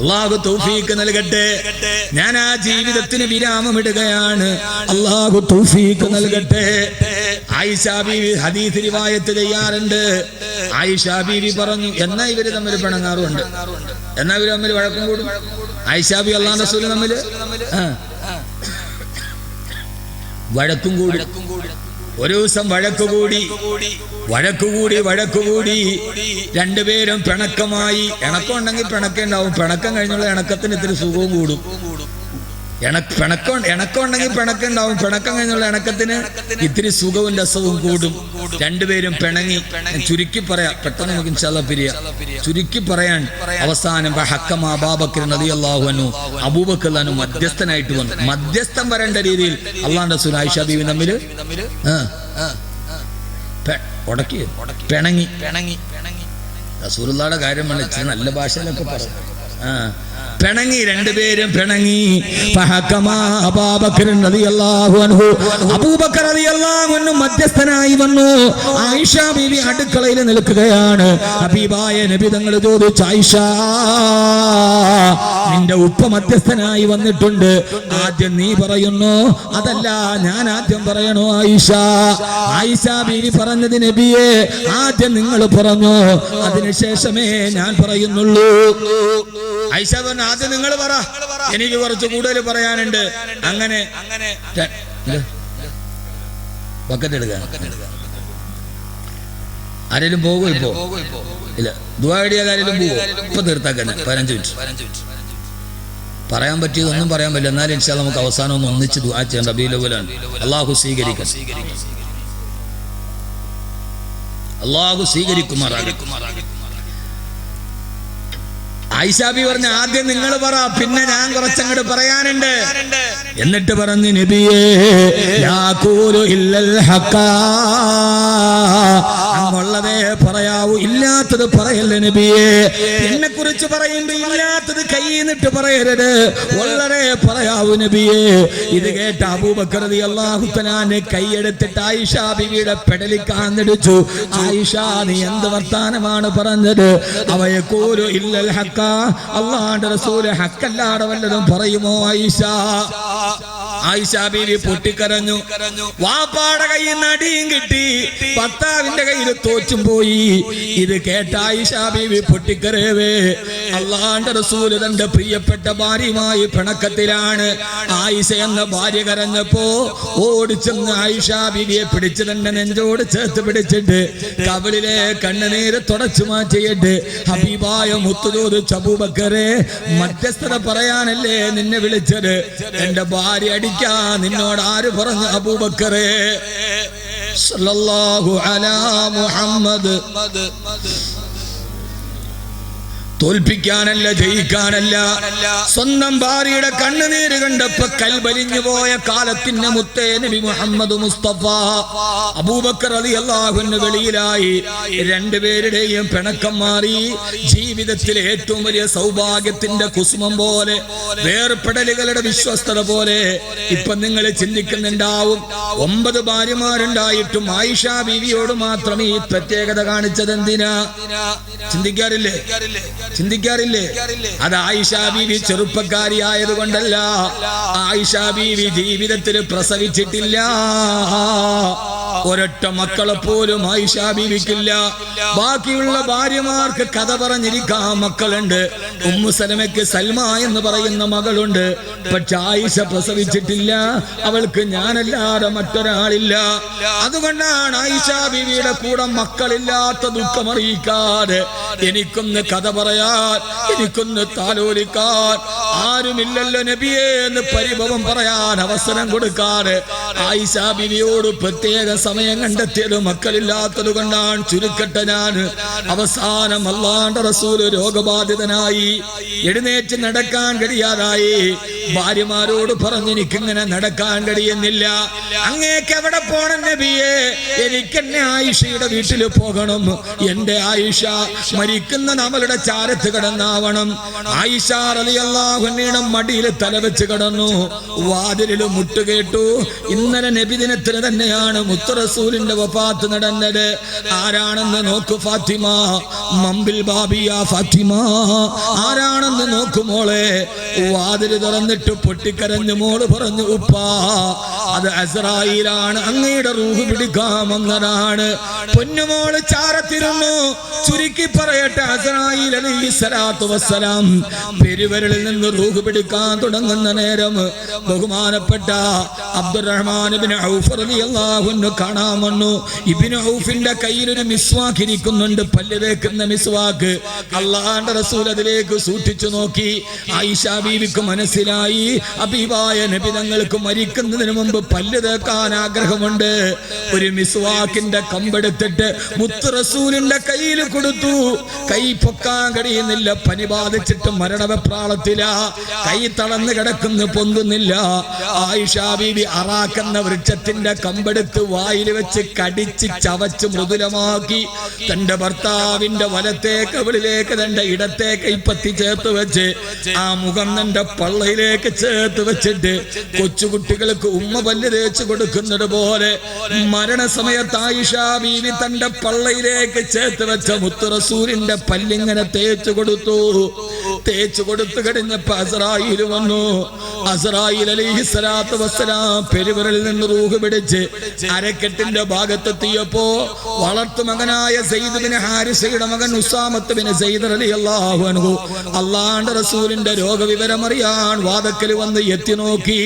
അല്ലാഹു തൗഫീഖ് നൽകട്ടെ. ഞാൻ ആ ജീവിതത്തിന് വിരാമമിടുകയാണ്. അല്ലാഹു തൗഫീഖ് നൽകട്ടെ. ആയിഷ ബീവി ഹദീസ് റിവായത്ത് ചെയ്യാറുണ്ട്. ആയിഷ ബീവി പറഞ്ഞു, എന്നാ ഇവര് തമ്മിൽ പിണങ്ങാറുണ്ട്, എന്നാ ഇവര് തമ്മിൽ വഴക്കും കൂടും. ആയിഷ ബീവി അല്ലാഹുവിന്റെ റസൂൽ തമ്മിൽ വഴക്കും കൂടി. ഒരു ദിവസം വഴക്കുകൂടി. രണ്ടുപേരും പിണക്കമായി. ഇണക്കം ഉണ്ടെങ്കിൽ പിണക്കുണ്ടാവും. പിണക്കം കഴിഞ്ഞുള്ള ഇണക്കത്തിന് ഇത്തിരി സുഖവും കൂടും. ഇണക്കമുണ്ടെങ്കിൽ പിണക്കുണ്ടാവും. പിണക്കം കഴിഞ്ഞുള്ള ഇണക്കത്തിന് ഇത്തിരി സുഖവും രസവും കൂടും. രണ്ടുപേരും പിണങ്ങി. ചുരുക്കി പറയാം, പെട്ടെന്ന് നമുക്ക് ഇൻഷാല്ലാ പിരിയാ. ചുരുക്കി പറയാൻ അവസാനം അബൂബക്കർ റളിയല്ലാഹു അൻഹു അബൂബക്കർ മധ്യസ്ഥനായിട്ട് വന്നു. മധ്യസ്ഥം വരേണ്ട രീതിയിൽ അള്ളാഹുവിന്റെ റസൂൽ ആയിഷ ബീവി തമ്മിൽ ഉടക്കി പിണങ്ങി. റസൂലുള്ളാഹിയുടെ കാര്യം പറഞ്ഞ നല്ല ഭാഷയിലൊക്കെ പറഞ്ഞു. പിണങ്ങി, രണ്ടുപേരും പിണങ്ങി. അബൂബക്കർ റളിയല്ലാഹു അൻഹു മധ്യസ്ഥനായി വന്നു. ആയിഷ ബീവി അടുക്കളയിൽ നിൽക്കുകയാണ്. ഹബീബായ നബി തങ്ങൾ ചോദിച്ചു, ആയിഷ, നിന്റെ ഉപ്പ മധ്യസ്ഥനായി വന്നിട്ടുണ്ട്, ആദ്യം നീ പറയുന്നു അതല്ല ഞാൻ ആദ്യം പറയണോ? ആയിഷ ബീവി പറഞ്ഞത്, നബിയെ ആദ്യം നിങ്ങൾ പറഞ്ഞു, അതിനുശേഷമേ ഞാൻ പറയുന്നുള്ളൂ. ആയിഷ പറഞ്ഞു, ആദ്യം നിങ്ങൾ പറ, എനിക്ക് കുറച്ച് കൂടുതൽ പറയാനുണ്ട്. അങ്ങനെ ബക്കറ്റ് എടുക്കാൻ ആരെങ്കിലും പോകുമോ? ഇപ്പോ ഇല്ല. ദുആ ചെയ്യാൻ ആരെങ്കിലും പോവോ? ഇപ്പൊ തീർത്താക്കാൻ 15 മിനിറ്റ് പറയാൻ പറ്റിയതൊന്നും പറയാൻ പറ്റില്ല. എന്നാലും ഇൻഷാ അല്ലാഹ് നമുക്ക് അവസാനം ഒന്ന് ഒന്നിച്ച് ദുആ ചെയ്യാൻ. റബീഉൽ അവ്വലാണ്. അല്ലാഹു സ്വീകരിക്കട്ടെ, അല്ലാഹു സ്വീകരിക്കുമാറാകട്ടെ. ആയിഷ ബി പറഞ്ഞ, ആദ്യം നിങ്ങൾ പറ, പിന്നെ ഞാൻ കുറച്ചങ്ങോട്ട് പറയാനുണ്ട്. എന്നിട്ട് പറഞ്ഞു, നബിയേ യാഖൂലു ഇല്ലൽ ഹഖാ, അങ്ങുള്ളതേ പറയാവൂ, ഇല്ലാത്തത് പറയല്ല നബിയേ. എന്നെ കുറിച്ച് പറയുമ്പോ ഇല്ലാത്തത് കൈന്നിട്ട് പറയരുത്, ഉള്ളതേ പറയാവൂ നബിയേ. ഇത് കേട്ട അബൂബക്കർ റളിയല്ലാഹു തആല കൈയെടുത്തിട്ട് ആയിഷ ബിവിയുടെ പെടലിക്കാന്നിടിച്ചു. ആയിഷ, നീ എന്ത് വർത്താനമാണ് പറഞ്ഞത്? അവയഖൂലു ഇല്ലൽ ഹഖാ, അല്ലാഹുവിന്റെ റസൂൽ ഹക്കല്ലാതെ വല്ലതും പറയുമോ? ആയിഷ ബീവി പൊട്ടിക്കരഞ്ഞു. വാപ്പാടെ കയ്യിൽ നിന്ന് അടിയും കിട്ടി, ഭർത്താവിന്റെ കയ്യിൽ തോറ്റും പോയി. ഇത് കേട്ട ആയിഷ ബീവി പൊട്ടിക്കരവേ. അല്ലാഹുവിന്റെ റസൂൽ തന്റെ പ്രിയപ്പെട്ട ഭാര്യയുമായി പിണക്കത്തിലാണ്. ആയിഷ എന്ന ഭാര്യ കരഞ്ഞപ്പോ ഓടിച്ചെന്ന് ആയിഷ ബീവിയെ പിടിച്ച് തന്റെ നെഞ്ചോട് ചേർത്ത് പിടിച്ചിട്ട് കവിളിലെ കണ്ണുനീര് തുടച്ചു മാറ്റിയിട്ട് ഹബീബായ മുത്തുചോദിച്ച അബൂബക്കറെ, മധ്യസ്ഥത പറയാനല്ലേ നിന്നെ വിളിച്ചത്? എന്റെ ഭാര്യ അടിക്കാ നിന്നോട് ആര് പറഞ്ഞു? അബൂബക്കറെ സല്ലല്ലാഹു അലാ മുഹമ്മദ്. തോൽപ്പിക്കാനല്ല, ജയിക്കാനല്ല. സ്വന്തം ഭാര്യയുടെ കണ്ണുനീര് കണ്ടപ്പോ കൽബലിഞ്ഞു പോയ കാലത്തിന്റെ മുത്തേ നബി മുഹമ്മദ് മുസ്തഫ. അബൂബക്കർ റളിയല്ലാഹു അൻഹു വെളിയിലായി. രണ്ടുപേരുടെയും പിണക്കം മാറി. ജീവിതത്തിലെ ഏറ്റവും വലിയ സൗഭാഗ്യത്തിന്റെ കുസുമം പോലെ, വേർപെടലുകളുടെ വിശ്വസ്തത പോലെ. ഇപ്പൊ നിങ്ങൾ ചിന്തിക്കുന്നുണ്ടാവും, 9 ഭാര്യമാരുണ്ടായിട്ടും ആയിഷ ബീവിയോട് മാത്രം ഈ പ്രത്യേകത കാണിച്ചത് എന്തിനാ? ചിന്തിക്കാറില്ലേ? അത് ആയിഷ ബീവി ചെറുപ്പക്കാരി ആയതുകൊണ്ടല്ല. ആയിഷ ബീവി ജീവിതത്തിൽ പ്രസവിച്ചിട്ടില്ല. ഒരൊറ്റ മക്കളെ പോലും ആയിഷ ബീവിക്കില്ല. ബാക്കിയുള്ള ഭാര്യമാർക്ക് കഥ പറഞ്ഞിരിക്കാൻ മക്കളുണ്ട്. ഉമ്മു സലമയ്ക്ക് സൽമ എന്ന് പറയുന്ന മകളുണ്ട്. പക്ഷെ ആയിഷ പ്രസവിച്ചിട്ടില്ല. അവൾക്ക് ഞാനല്ലാതെ മറ്റൊരാളില്ല. അതുകൊണ്ടാണ് ആയിഷ ബീവിയുടെ കൂടെ മക്കളില്ലാത്ത ദുഃഖമറിയിക്കാതെ എനിക്കൊന്ന് കഥ പറയാൻ, എനിക്കൊന്ന് താലോലിക്കാൻ ആരുമില്ലല്ലോ നബിയേ എന്ന് പരിഭവം പറയാൻ അവസരം കൊടുക്കാതെ ആയിഷ ബീവിയോട് പ്രത്യേക സമയം കണ്ടെത്തിയത് മക്കളില്ലാത്തത് കൊണ്ടാണ്. ചുരുക്കട്ടെ, ഞാൻ അവസാനം അല്ലാഹുവിന്റെ റസൂൽ രോഗബാധിതനായി, എഴുന്നേറ്റ് നടക്കാൻ കഴിയാതായി. ഭാര്യമാരോട് പറഞ്ഞു, എനിക്കിങ്ങനെ നടക്കാൻ കഴിയുന്നില്ല. അങ്ങേക്ക് എവിടെ പോണം നബിയേ? എനിക്കെന്നെ ആയിഷയുടെ വീട്ടിൽ പോകണം. എന്റെ ആയിഷ മരിക്കുന്ന നമ്മളുടെ ചാരത്ത് കിടന്നാവണം. ആയിഷ റളിയല്ലാഹു അൻഹയുടെ മടിയിൽ തലവെച്ച് കിടന്നു. വാതിലിൽ മുട്ടുകേട്ടു. ഇന്നലെ നബിദിനത്തിന് തന്നെയാണ് മുത്തു റസൂലിന്റെ വഫാത്ത് നടന്നത്. ആരാണെന്ന് നോക്കു ഫാത്തിമ, മമ്പിൽ ബാബിയ ഫാത്തിമ, ആരാണെന്ന് നോക്കുമോളെ. വാതിൽ തുറന്നിട്ട് പൊട്ടിക്കരഞ്ഞു മോള് പറഞ്ഞു, ഉപ്പാ അത് അസ്രായീലാണ്, അങ്ങയുടെ റൂഹ് പിടിക്കാൻ വന്നതാണ്. പൊന്നുമോള് ചാരത്തിരുന്നു. ചുരുക്കി പറയട്ടെ, അസ്രായീൽ അലൈഹിസ്സലാത്തു വസ്സലാം പെരുവരലിൽ നിന്ന് റൂഹ് പിടിക്കാൻ തുടങ്ങുന്ന നേരം ബഹുമാനപ്പെട്ട അബ്ദുറഹ്മാൻ അബ്ദുറഹ്മാൻ ഇബ്നു ഔഫ് റളിയല്ലാഹു അൻഹു കാണാൻ വന്നു. ഇബ്നു ഔഫിന്റെ കയ്യിൽ ഒരു മിസ്വാക്ക് ഇരിക്കുന്നുണ്ട്, പല്ല് തേക്കുന്ന മിസ്വാക്ക്. അല്ലാഹുവിന്റെ റസൂൽ അതിലേക്ക് സൂക്ഷിച്ചു നോക്കി. ആയിഷ ബീവിക്ക് മനസ്സിലായി, ഹബീബായ നബി തങ്ങൾക്ക് മരിക്കുന്നതിന് മുമ്പ് പല്ല് തേക്കാൻ ആഗ്രഹമുണ്ട്. ഒരു മിസ്വാക്കിന്റെ കമ്പെടുത്തിട്ട് മുത്ത് റസൂലിന്റെ കയ്യിൽ കൊടുത്തു. കൈ പൊക്കാൻ കഴിയുന്നില്ല, പനി ബാധിച്ചിട്ട് മരണവെപ്രാളത്തിലാ, കൈ തളർന്ന് കിടക്കുന്നു, പൊന്തുന്നില്ല. ആയിഷ ബീവി അറാക്കുന്ന വൃക്ഷത്തിന്റെ കമ്പെടുത്ത് വായിൽ വെച്ച് കടിച്ച് ചവച്ച് മൃദുലമാക്കി തന്റെ ഭർത്താവിന്റെ വലത്തെ കവിളിലേക്ക് തന്റെ ഇടത്തെ കൈപ്പത്തി ചേർത്ത് വെച്ച് ആ മുഖം തന്റെ പള്ളയിലേക്ക് ചേർത്ത് വെച്ചിട്ട് കൊച്ചുകുട്ടികൾക്ക് ഉമ്മ പല്ല് തേച്ച് കൊടുക്കുന്നത് പോലെ മരണസമയത്ത് ആയിഷ ബീവി തന്റെ പള്ളയിലേക്ക് ചേർത്ത് വെച്ച മുത്ത് റസൂലിന്റെ പല്ലിങ്ങനെ തേച്ചു കൊടുത്തു. തേച്ചു കൊടുത്തു കഴിഞ്ഞപ്പോ അസ്റായീൽ വന്നു. അസ്റായീൽ അലൈഹിസ്സലാത്തു വസ്സലാം പെരുവിരലിൽ നിന്ന് റൂഹ് പിടിച്ച് അരക്കെട്ടിന്റെ ഭാഗത്തെത്തിയപ്പോ വളർത്തു മകനായ സയ്യിദ് ബിൻ ഹാരിസയുടെ മകൻ ഉസാമത്ത് ബിൻ സയ്യിദ് റളിയല്ലാഹു അൻഹു അല്ലാഹുവിന്റെ റസൂലിന്റെ രോഗവിവരം അറിയാൻ വാദക്കൽ വന്ന് എത്തി നോക്കി.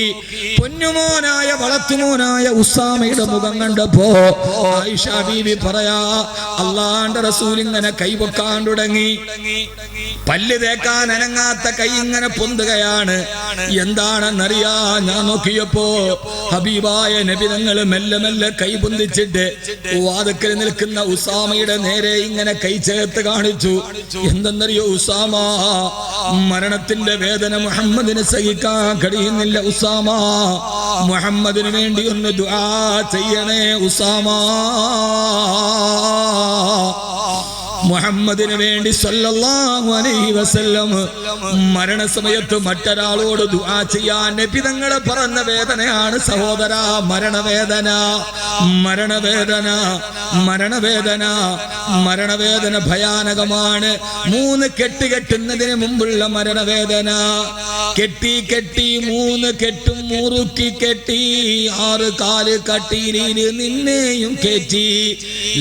പൊന്നുമോനായ വളർത്തുമോനായ ഉസാമയുടെ മുഖം കണ്ടപ്പോ ആയിഷ ബീവി പറയാ, അല്ലാഹുവിന്റെ റസൂൽ ഇങ്ങനെ കൈവക്കാൻ തുടങ്ങി. പല്ല് തേക്കാൻ അനങ്ങാത്ത കൈ ഇങ്ങനെ പൊന്തുകയാണ്. എന്താണെന്നറിയാ, ഞാൻ നോക്കിയപ്പോ ഹബീബായ നബി തങ്ങൾ മെല്ലെ മെല്ലെ കൈ പൊന്തിച്ചിട്ട് വാദക്കൽ നിൽക്കുന്ന ഉസാമയുടെ നേരെ ഇങ്ങനെ കൈ ചേർത്ത് കാണിച്ചു. എന്തെന്നറിയോ, ഉസാമ, മരണത്തിന്റെ വേദന മുഹമ്മദിന് സഹിക്കാൻ കഴിയുന്നില്ല. ഉസാമ, മുഹമ്മദിന് വേണ്ടി ഒന്ന് ദുആ ചെയ്യണേ ഉസാമ. മുഹമ്മദിന് വേണ്ടി സല്ലല്ലാഹു അലൈഹി വസല്ലം മരണസമയത്ത് മറ്റൊരാളോട് ദുആ ചെയ്യാൻ നബി തങ്ങൾ പറഞ്ഞ വേദനയാണ് സഹോദര, മരണവേദന. മരണവേദന, മരണവേദന, മരണവേദന ഭയാനകമാണ്. 3 കെട്ട് കെട്ടുന്നതിന് മുമ്പുള്ള മരണവേദന. കെട്ടി കെട്ടി 3 കെട്ടും മുറുക്കി കെട്ടി 6 കാല് കട്ടിയില് നിന്നെയും കെട്ടി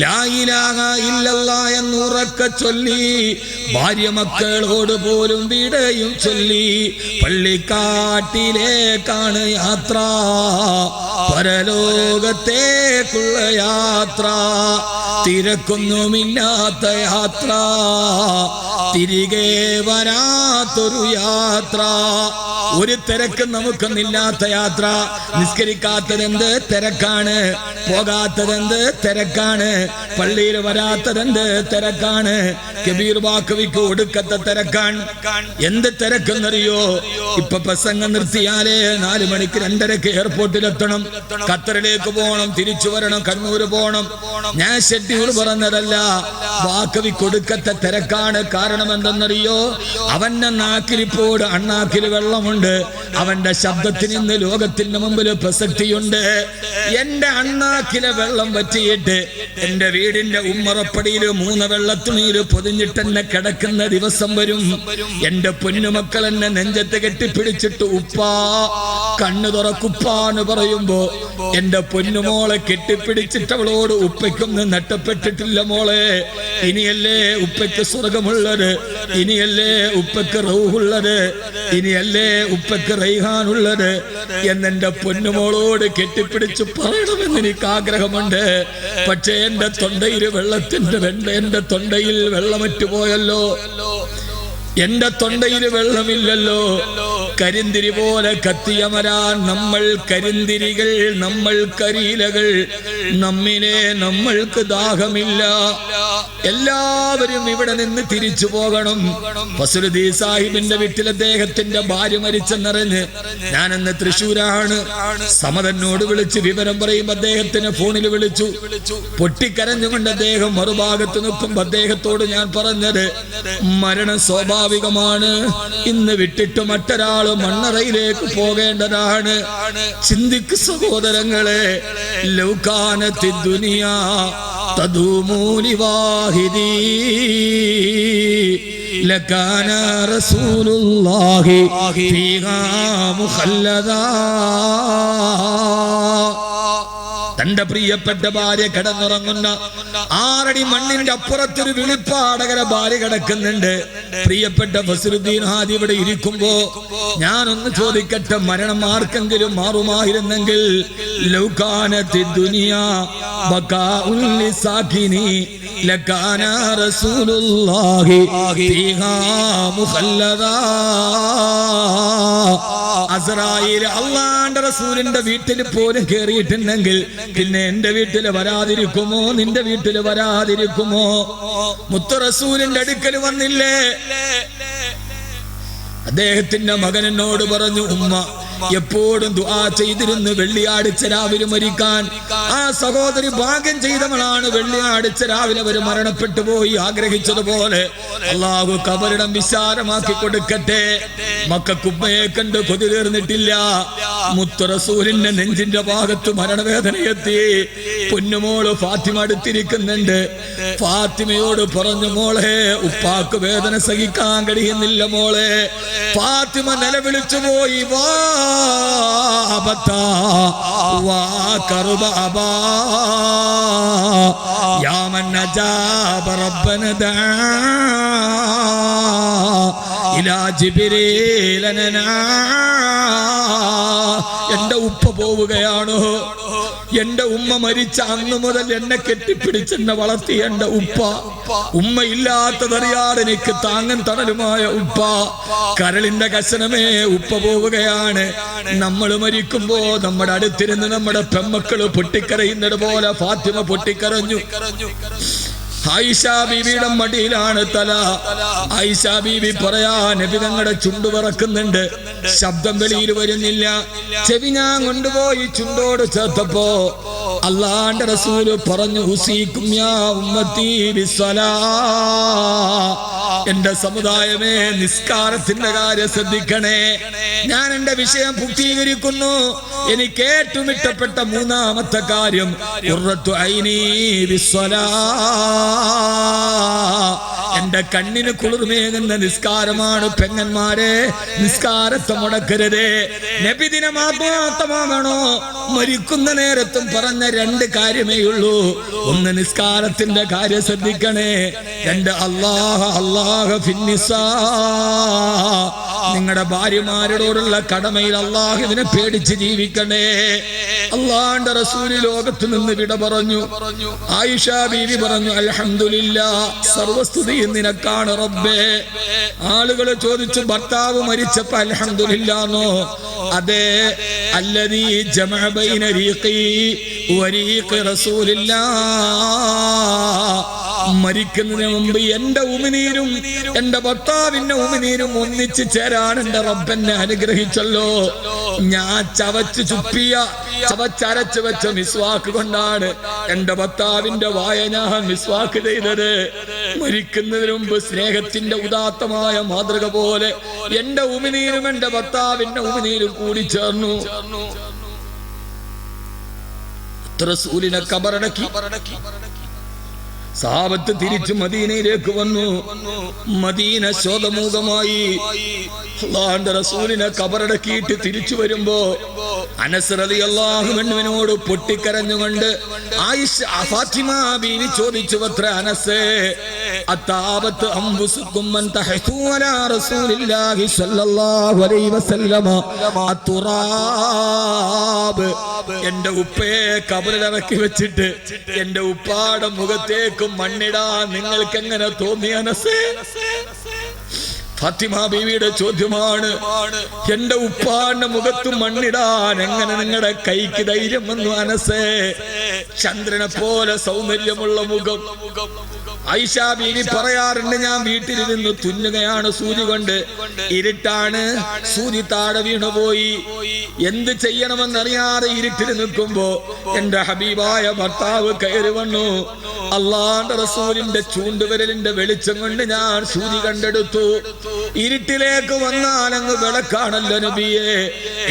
ലാ ഇലാഹ ഇല്ലല്ലാഹ് എന്ന് ഉറക്കെ ചൊല്ലി ഭാര്യ മക്കളോട് പോലും വിടയും ചൊല്ലി പള്ളിക്കാട്ടിലേക്കാണ് യാത്ര, പരലോകത്തേക്കുള്ള യാത്ര, തിരക്കൊന്നുമില്ലാത്ത യാത്ര, തിരികെ വരാത്തൊരു യാത്ര. ഒരു തിരക്കും നമുക്കൊന്നില്ലാത്ത യാത്ര. നിസ്കരിക്കാത്തതെന്ത് തിരക്കാണ്, പോകാത്തതെന്ത് തിരക്കാണ്, പള്ളിയിൽ വരാത്തതെന്ത് തിരക്കാണ്, കബീർ ബാക്കവിക്ക് ഒടുക്കത്തെ തിരക്കാണ്. എന്ത് തിരക്കെന്നറിയോ? ഇപ്പൊ പ്രസംഗം നിർത്തിയാലേ 4 മണിക്ക് 2:30 എയർപോർട്ടിലെത്തണം, ഖത്തറിലേക്ക് പോകണം, തിരിച്ചു വരണം, കണ്ണൂർ പോകണം. ഞാൻ ഷെഡ്യൂൾ പറഞ്ഞതല്ല, ബാക്കവിക്ക് ഒടുക്കത്തെ തിരക്കാണ്. കാരണം എന്തെന്നറിയോ? അവന്റെ നാക്കിലിപ്പോൾ അണ്ണാക്കിൽ വെള്ളമുണ്ട്, അവന്റെ ശബ്ദത്തിന് ഇന്ന് ലോകത്തിന്റെ മുമ്പിൽ പ്രസക്തിയുണ്ട്. എന്റെ അണ്ണാക്കിലെ വെള്ളം വറ്റിയിട്ട് എന്റെ വീടിന്റെ ഉമ്മറപ്പടിയിൽ 3 വെള്ളത്തുണിയിൽ പൊതിഞ്ഞിട്ട് എന്നെ കിടക്കുന്ന ദിവസം വരും. എന്റെ പൊന്നുമക്കൾ എന്നെ നെഞ്ചത്ത് കെട്ടിപ്പിടിച്ചിട്ട് ഉപ്പാ കണ്ണു തുറക്കുപ്പാന്ന് പറയുമ്പോ എന്റെ പൊന്നുമോളെ കെട്ടിപ്പിടിച്ചിട്ട് അവളോട് ഉപ്പയ്ക്കൊന്നും നഷ്ടപ്പെട്ടിട്ടില്ല മോളെ, ഇനിയല്ലേ ഉപ്പയ്ക്ക് സ്വർഗമുള്ളത്, ഇനിയല്ലേ ഉപ്പയ്ക്ക് റൗഹുള്ളത്, ഇനിയല്ലേ ഉപ്പയ്ക്ക് റൈഹാനുള്ളത് എന്നെന്റെ പൊന്നുമോളോട് കെട്ടിപ്പിടിച്ച് പറയണമെന്ന് എനിക്ക് ആഗ്രഹമുണ്ട്. പക്ഷേ എന്റെ തൊണ്ടയിൽ എന്റെ തൊണ്ടയിൽ വെള്ളമറ്റു പോയല്ലോ, എന്റെ തൊണ്ടയിൽ വെള്ളമില്ലല്ലോ. കരിന്തിരി പോലെ കത്തിയമരാൻ നമ്മൾ കരിന്തിരികൾ, നമ്മൾ കരിയിലകൾ, നമ്മൾക്ക് ദാഹമില്ല. എല്ലാവരും ഇവിടെ നിന്ന് തിരിച്ചു പോകണം. ഫസലുദ്ദീൻ സാഹിബിന്റെ വീട്ടിൽ അദ്ദേഹത്തിന്റെ ഭാര്യ മരിച്ചെന്നറിഞ്ഞ് ഞാനെന്ന് തൃശ്ശൂരാണ്. സമതനോട് വിളിച്ച് വിവരം പറയുമ്പോ അദ്ദേഹത്തിന് ഫോണിൽ വിളിച്ചു. പൊട്ടിക്കരഞ്ഞുകൊണ്ട് അദ്ദേഹം മറുഭാഗത്ത് നിൽക്കുമ്പോ അദ്ദേഹത്തോട് ഞാൻ പറഞ്ഞത്, മരണം സ്വാഭാവികമാണ്, ഇന്ന് വിട്ടിട്ട് മറ്റൊരാള് മണ്ണറയിലേക്ക് പോകേണ്ടതാണ്. ചിന്തിക്ക് സഹോദരങ്ങളെ, ലൗകാനത്തി ദുനിയാ തദൂമൂലി വാഹിദി ലകാന റസൂലുള്ളാഹി ഫീഹാ മുഖല്ലദാ. തന്റെ പ്രിയപ്പെട്ട ഭാര്യ കിടന്നുറങ്ങുന്ന 6 അടി മണ്ണിന്റെ അപ്പുറത്തൊരു വിളിപ്പാടകര ഭാര്യ കിടക്കുന്നുണ്ട്. പ്രിയപ്പെട്ട ഫസ്റുദ്ദീൻ ഹാദി ഇവിടെ ഇരിക്കുമ്പോ ഞാനൊന്ന് ചോദിക്കട്ടെ, മരണം ആർക്കെങ്കിലും മാറുമായിരുന്നെങ്കിൽ ലൗകാനത്തി ദുനിയാ ബകാഉൽ ലിസാകിനി ലകാന റസൂലുള്ളാഹി ഫീഹാ മുഖല്ലദാ. അസ്രായീൽ അല്ലാഹുവിന്റെ റസൂലിന്റെ വീട്ടിൽ പോലും കേറിയിട്ടുണ്ടെങ്കിൽ പിന്നെ എന്റെ വീട്ടിൽ വരാതിരിക്കുമോ? നിന്റെ വീട്ടിൽ വരാതിരിക്കുമോ? മുത്തു റസൂലിന്റെ അടുക്കൽ വന്നില്ലേ? അദ്ദേഹത്തിന്റെ മകൻ എന്നോട് പറഞ്ഞു, ഉമ്മ എപ്പോഴും ദുആ ചെയ്തിരുന്നു വെള്ളിയാഴ്ച രാവിലെ മരിക്കാൻ. ആ സഹോദരി ഭാഗ്യം ചെയ്തവളാണ്. വെള്ളിയാഴ്ച രാവിലെ അവർ മരണപ്പെട്ടു പോയി. ആഗ്രഹിച്ചതുപോലെ അള്ളാഹു കബറിടം വിശാലമാക്കി കൊടുക്കട്ടെ. മക്കൾക്കുമ്മയെ കണ്ട് കൊതി തീർന്നിട്ടില്ല. മുത്തു റസൂലിന്റെ നെഞ്ചിന്റെ ഭാഗത്ത് മരണവേദനയെത്തി. പൊന്നുമോള് ഫാത്തിമ അടുത്തിരിക്കുന്നുണ്ട്. ഫാത്തിമയോട് പറഞ്ഞു, മോളെ ഉപ്പാക്ക് വേദന സഹിക്കാൻ കഴിയുന്നില്ല മോളെ. ഫാത്തിമ നിലവിളിച്ചു പോയി, വാ വാ കറുബാബാ യാ മൻ അജാബ റബ്ബന ദാ ഇലാ ജിബ്രീല നനാ. എന്റെ ഉപ്പ പോവുകയാണോ? എന്റെ ഉമ്മ മരിച്ച അന്ന് മുതൽ എന്നെ കെട്ടിപ്പിടിച്ചെന്നെ വളർത്തിയ എന്റെ ഉപ്പ, ഉമ്മയില്ലാത്തതറിയാതെ എനിക്ക് താങ്ങൻ തണലുമായ ഉപ്പ, കരളിന്റെ കശനമേ ഉപ്പ പോവുകയാണ്. നമ്മൾ മരിക്കുമ്പോ നമ്മുടെ അടുത്തിരുന്ന് നമ്മുടെ പെമ്മക്കള് പൊട്ടിക്കരയുന്നത് പോലെ ഫാത്തിമ പൊട്ടിക്കരഞ്ഞു. ആയിഷ ബീവിയുടെ മടിയിലാണ് തല. ആയിഷ ബീവി പറയാ, നബി തങ്ങളുടെ ചുണ്ടു വിറക്കുന്നുണ്ട്, ശബ്ദം വെളിയിൽ വരുന്നില്ല. ചെവി ഞാൻ കൊണ്ടുപോയി ചുണ്ടോട് ചേർത്തപ്പോ അല്ലാഹുവിന്റെ റസൂല് പറഞ്ഞു, ഉസീകും യാ ഉമ്മത്തി ബിസ്സലാ. എന്റെ സമുദായമേ, നിസ്കാരത്തിന്റെ കാര്യം ശ്രദ്ധിക്കണേ. ഞാൻ എന്റെ വിഷയം പൂർത്തീകരിക്കുന്നു. എനിക്ക് ഏറ്റവും ഇഷ്ടപ്പെട്ട 3ാമത്തെ കാര്യം ഖുർറത്തു ഐനി ബിസ്സലാ. എന്റെ കണ്ണിന് കുളിർമേകുന്ന നിസ്കാരമാണ്. പെങ്ങന്മാരെ, നിസ്കാരത്തെ മുടക്കരുതേ. നബിദിനം ആത്മാർത്ഥമാകണോ? മരിക്കുന്ന നേരത്തും പറഞ്ഞ 2 കാര്യമേ ഉള്ളൂ. ഒന്ന്, നിസ്കാരത്തിന്റെ കാര്യം ശ്രദ്ധിക്കണേ. 2, അല്ലാഹ ഫിന്നിസാ. നിങ്ങളുടെ ഭാര്യമാരോടുള്ള കടമയിൽ അല്ലാഹുവിനെ പേടിച്ച് ജീവിക്കണേ. അല്ലാഹുവിന്റെ റസൂൽ ലോകത്ത് നിന്ന് വിട പറഞ്ഞു. ആയിഷ ബീവി പറഞ്ഞു, അൽഹംദുലില്ലാഹ്, സർവസ്തുതി നിനക്കാണ് റബ്ബേ. ആളുകൾ ചോദിച്ചു, ഭർത്താവ് മരിച്ചപ്പോ അൽഹംദുലില്ലാന്നോ? അതെ, അല്ലദീ ജമഅ ബൈന റീഖി വരീഖി റസൂലില്ലാഹ്. മരിക്കുന്നതിന് മുമ്പ് എന്റെ ഉമിനീരും എന്റെ ഭർത്താവിന്റെ ഉമിനീരും ഒന്നിച്ച് ചേരാൻ എന്റെ റബ്ബെന്നെ അനുഗ്രഹിച്ചല്ലോ. ഞാൻ ചവച്ച് ചുപ്പിയ ചവച്ചരച്ച് വെച്ച മിസ്വാക്ക് കൊണ്ടാണ് എന്റെ ഭർത്താവിന്റെ വായ ഞാൻ മിസ്വാക്ക് ചെയ്തത്. മരിക്കുന്നതിന് മുമ്പ് സ്നേഹത്തിന്റെ ഉദാത്തമായ മാതൃക പോലെ എന്റെ ഉമിനീരും എന്റെ ഭർത്താവിന്റെ ഉമിനീരും കൂടി ചേർന്നു. റസൂലിനെ കബറടക്കി. സഹാബത്ത് തിരിച്ചു മദീനയിലേക്ക് വന്നു. മദീന ശോകമൂകമായി. അല്ലാഹുവിന്റെ റസൂലിനെ കബറടക്കിയിട്ട് തിരിച്ചു വരുമ്പോ അനസ് റളിയല്ലാഹു അൻഹുവിനോട് പൊട്ടിക്കരഞ്ഞുകൊണ്ട് ആയിഷ ഫാത്തിമ ബീവി ചോദിച്ചു, അത്ര അനസ്, അതാബത്ത് അംബുസുക്കും മൻ തഹസു അലാ റസൂലില്ലാഹി സ്വല്ലല്ലാഹു അലൈഹി വസല്ലമ അത്തുറാബ്. എന്റെ ഉപ്പയെ കബറിലിറക്കി വെച്ചിട്ട് എന്റെ ഉപ്പാടെ മുഖത്തേക്ക് മണ്ണിടാൻ നിങ്ങൾക്ക് എങ്ങനെ തോന്നി അനസേ? ഫാത്തിമ ബീവിയുടെ ചോദ്യമാണ്. എന്റെ ഉപ്പാന്റെ മുഖത്ത് മണ്ണിടാൻ എങ്ങനെ നിങ്ങളുടെ കൈക്ക് ധൈര്യം വന്നു അനസേ? ചന്ദ്രനെ പോലെ സൗന്ദര്യമുള്ള മുഖം. ആയിഷ ബീവി പറയാറുണ്ട്, ഞാൻ വീട്ടിലിരുന്ന് തുന്നുകയാണ് സൂചി കൊണ്ട്. ഇരുട്ടാണ്, സൂചി താഴെ വീണുപോയി. എന്ത് ചെയ്യണമെന്നറിയാതെ ഇരുട്ടിൽ നിൽക്കുമ്പോ എന്റെ ഹബീബായ ഭർത്താവ് കയറി വന്നു. അല്ലാഹുവിന്റെ റസൂലിന്റെ ചൂണ്ടുവിരലിന്റെ വെളിച്ചം കൊണ്ട് ഞാൻ സൂചി കണ്ടെടുത്തു. ഇരുട്ടിലേക്ക് വന്നാൽ അങ്ങ് വിളക്കാണല്ലോ നബിയെ.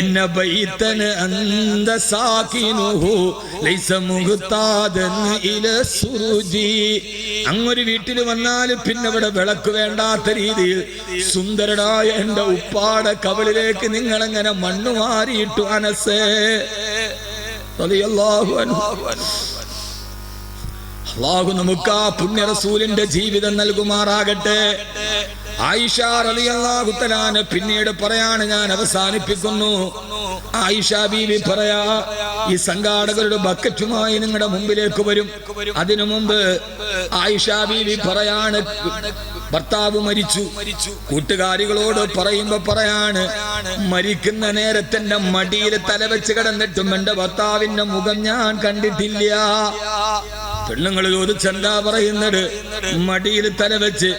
ഇന്ന ബൈതന അന്ത സാകിനുഹു ലൈസ മുഹ്താദൻ ഇല സുറുജി. അങ്ങൊരു വീട്ടിൽ വന്നാൽ പിന്നെ ഇവിടെ വിളക്ക് വേണ്ടാത്ത രീതിയിൽ സുന്ദരനായ എന്റെ ഉപ്പാടെ കവളിലേക്ക് നിങ്ങൾ എങ്ങനെ മണ്ണു മാറിയിട്ടു അനസേ? റളിയല്ലാഹു അൻഹു. അല്ലാഹു നമുക്ക് ആ പുണ്യ റസൂലിന്റെ ജീവിതം നൽകുമാറാകട്ടെ. ആയിഷ റളിയല്ലാഹു തആല പിന്നീട് പറയാണ്, ഞാൻ അവസാനിപ്പിക്കുന്നു. ആയിഷ ബീവി പറയാ, ഈ സംഘാടകരുടെ ബക്കറ്റുമായി നിങ്ങളുടെ മുമ്പിലേക്ക് വരും. അതിനു മുമ്പ് ആയിഷ ബീവി പറയാണ്, ഭർത്താവ് മരിച്ചു. കൂട്ടുകാരികളോട് പറയുമ്പോ പറയാണ്, മരിക്കുന്ന നേരത്തെ എന്റെ മടിയിൽ തലവെച്ച് കിടന്നിട്ടും എന്റെ ഭർത്താവിന്റെ മുഖം ഞാൻ കണ്ടിട്ടില്ല. പെണ്ണുങ്ങൾ ചോദിച്ചെന്താ പറയുന്നത്? മടിയിൽ തലവെച്ച്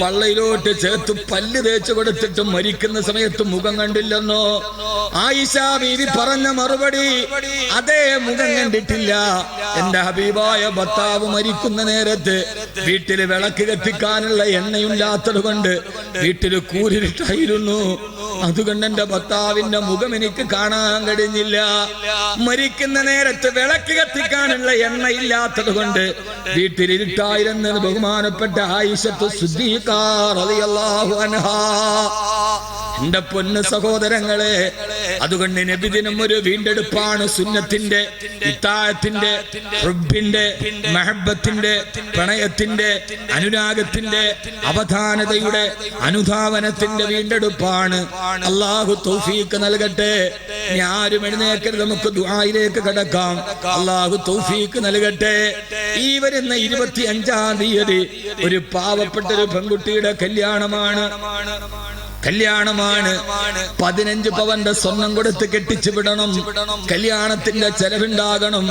പള്ളയിലോട്ട് ചേർത്ത് പല്ല് തേച്ച് കൊടുത്തിട്ടും മരിക്കുന്ന സമയത്ത് മുഖം കണ്ടില്ലെന്നോ? ആയിഷ ബീവി പറഞ്ഞ മറുപടി, അതേ, മുഖം കണ്ടിട്ടില്ല. എന്റെ ഹബീബായ ഭർത്താവ് മരിക്കുന്ന നേരത്ത് വീട്ടില് വിളക്ക് കത്തിക്കാനുള്ള എണ്ണയില്ലാത്തത് കൊണ്ട് വീട്ടില് കൂരിട്ടായിരുന്നു. അതുകൊണ്ട് എന്റെ ഭർത്താവിന്റെ മുഖം എനിക്ക് കാണാൻ കഴിഞ്ഞില്ല. മരിക്കുന്ന നേരത്ത് വിളക്ക് കത്തിക്കാനുള്ള എണ്ണ ഇല്ലാത്തത് കൊണ്ട് വീട്ടിലിരുട്ടായിരുന്നത് ബഹുമാനപ്പെട്ട ആയിഷത്തു സിദ്ദീഖ റളിയല്ലാഹു അൻഹാ. എന്റെ പൊന്ന് സഹോദരങ്ങളെ, അതുകൊണ്ട് നബിദിനം ഒരു വീണ്ടെടുപ്പാണ്. സുന്നത്തിന്റെ, ഇത്താഅത്തിന്റെ, ഹുബ്ബിന്റെ, മഹബ്ബത്തിന്റെ, പ്രണയത്തിന്റെ, അനുരാഗത്തിന്റെ, അവധാനതയുടെ, അനുധാവനത്തിന്റെ വീണ്ടെടുപ്പാണ്. അല്ലാഹു തൗഫീഖ് നൽകട്ടെ. ആരും എഴുന്നേക്കരുത്, നമുക്ക് ദുആയിലേക്ക് കടക്കാം. അല്ലാഹു തൗഫീഖ് നൽകട്ടെ. ഈ വരുന്ന 25-ാം തീയതി ഒരു പാവപ്പെട്ട ഒരു പെൺകുട്ടിയുടെ കല്യാണമാണ്. 15 പവന്റെ സ്വർണം കൊടുത്ത് കെട്ടിച്ചു വിടണം. കല്യാണത്തിന്റെ ചെലവുണ്ടാകണം.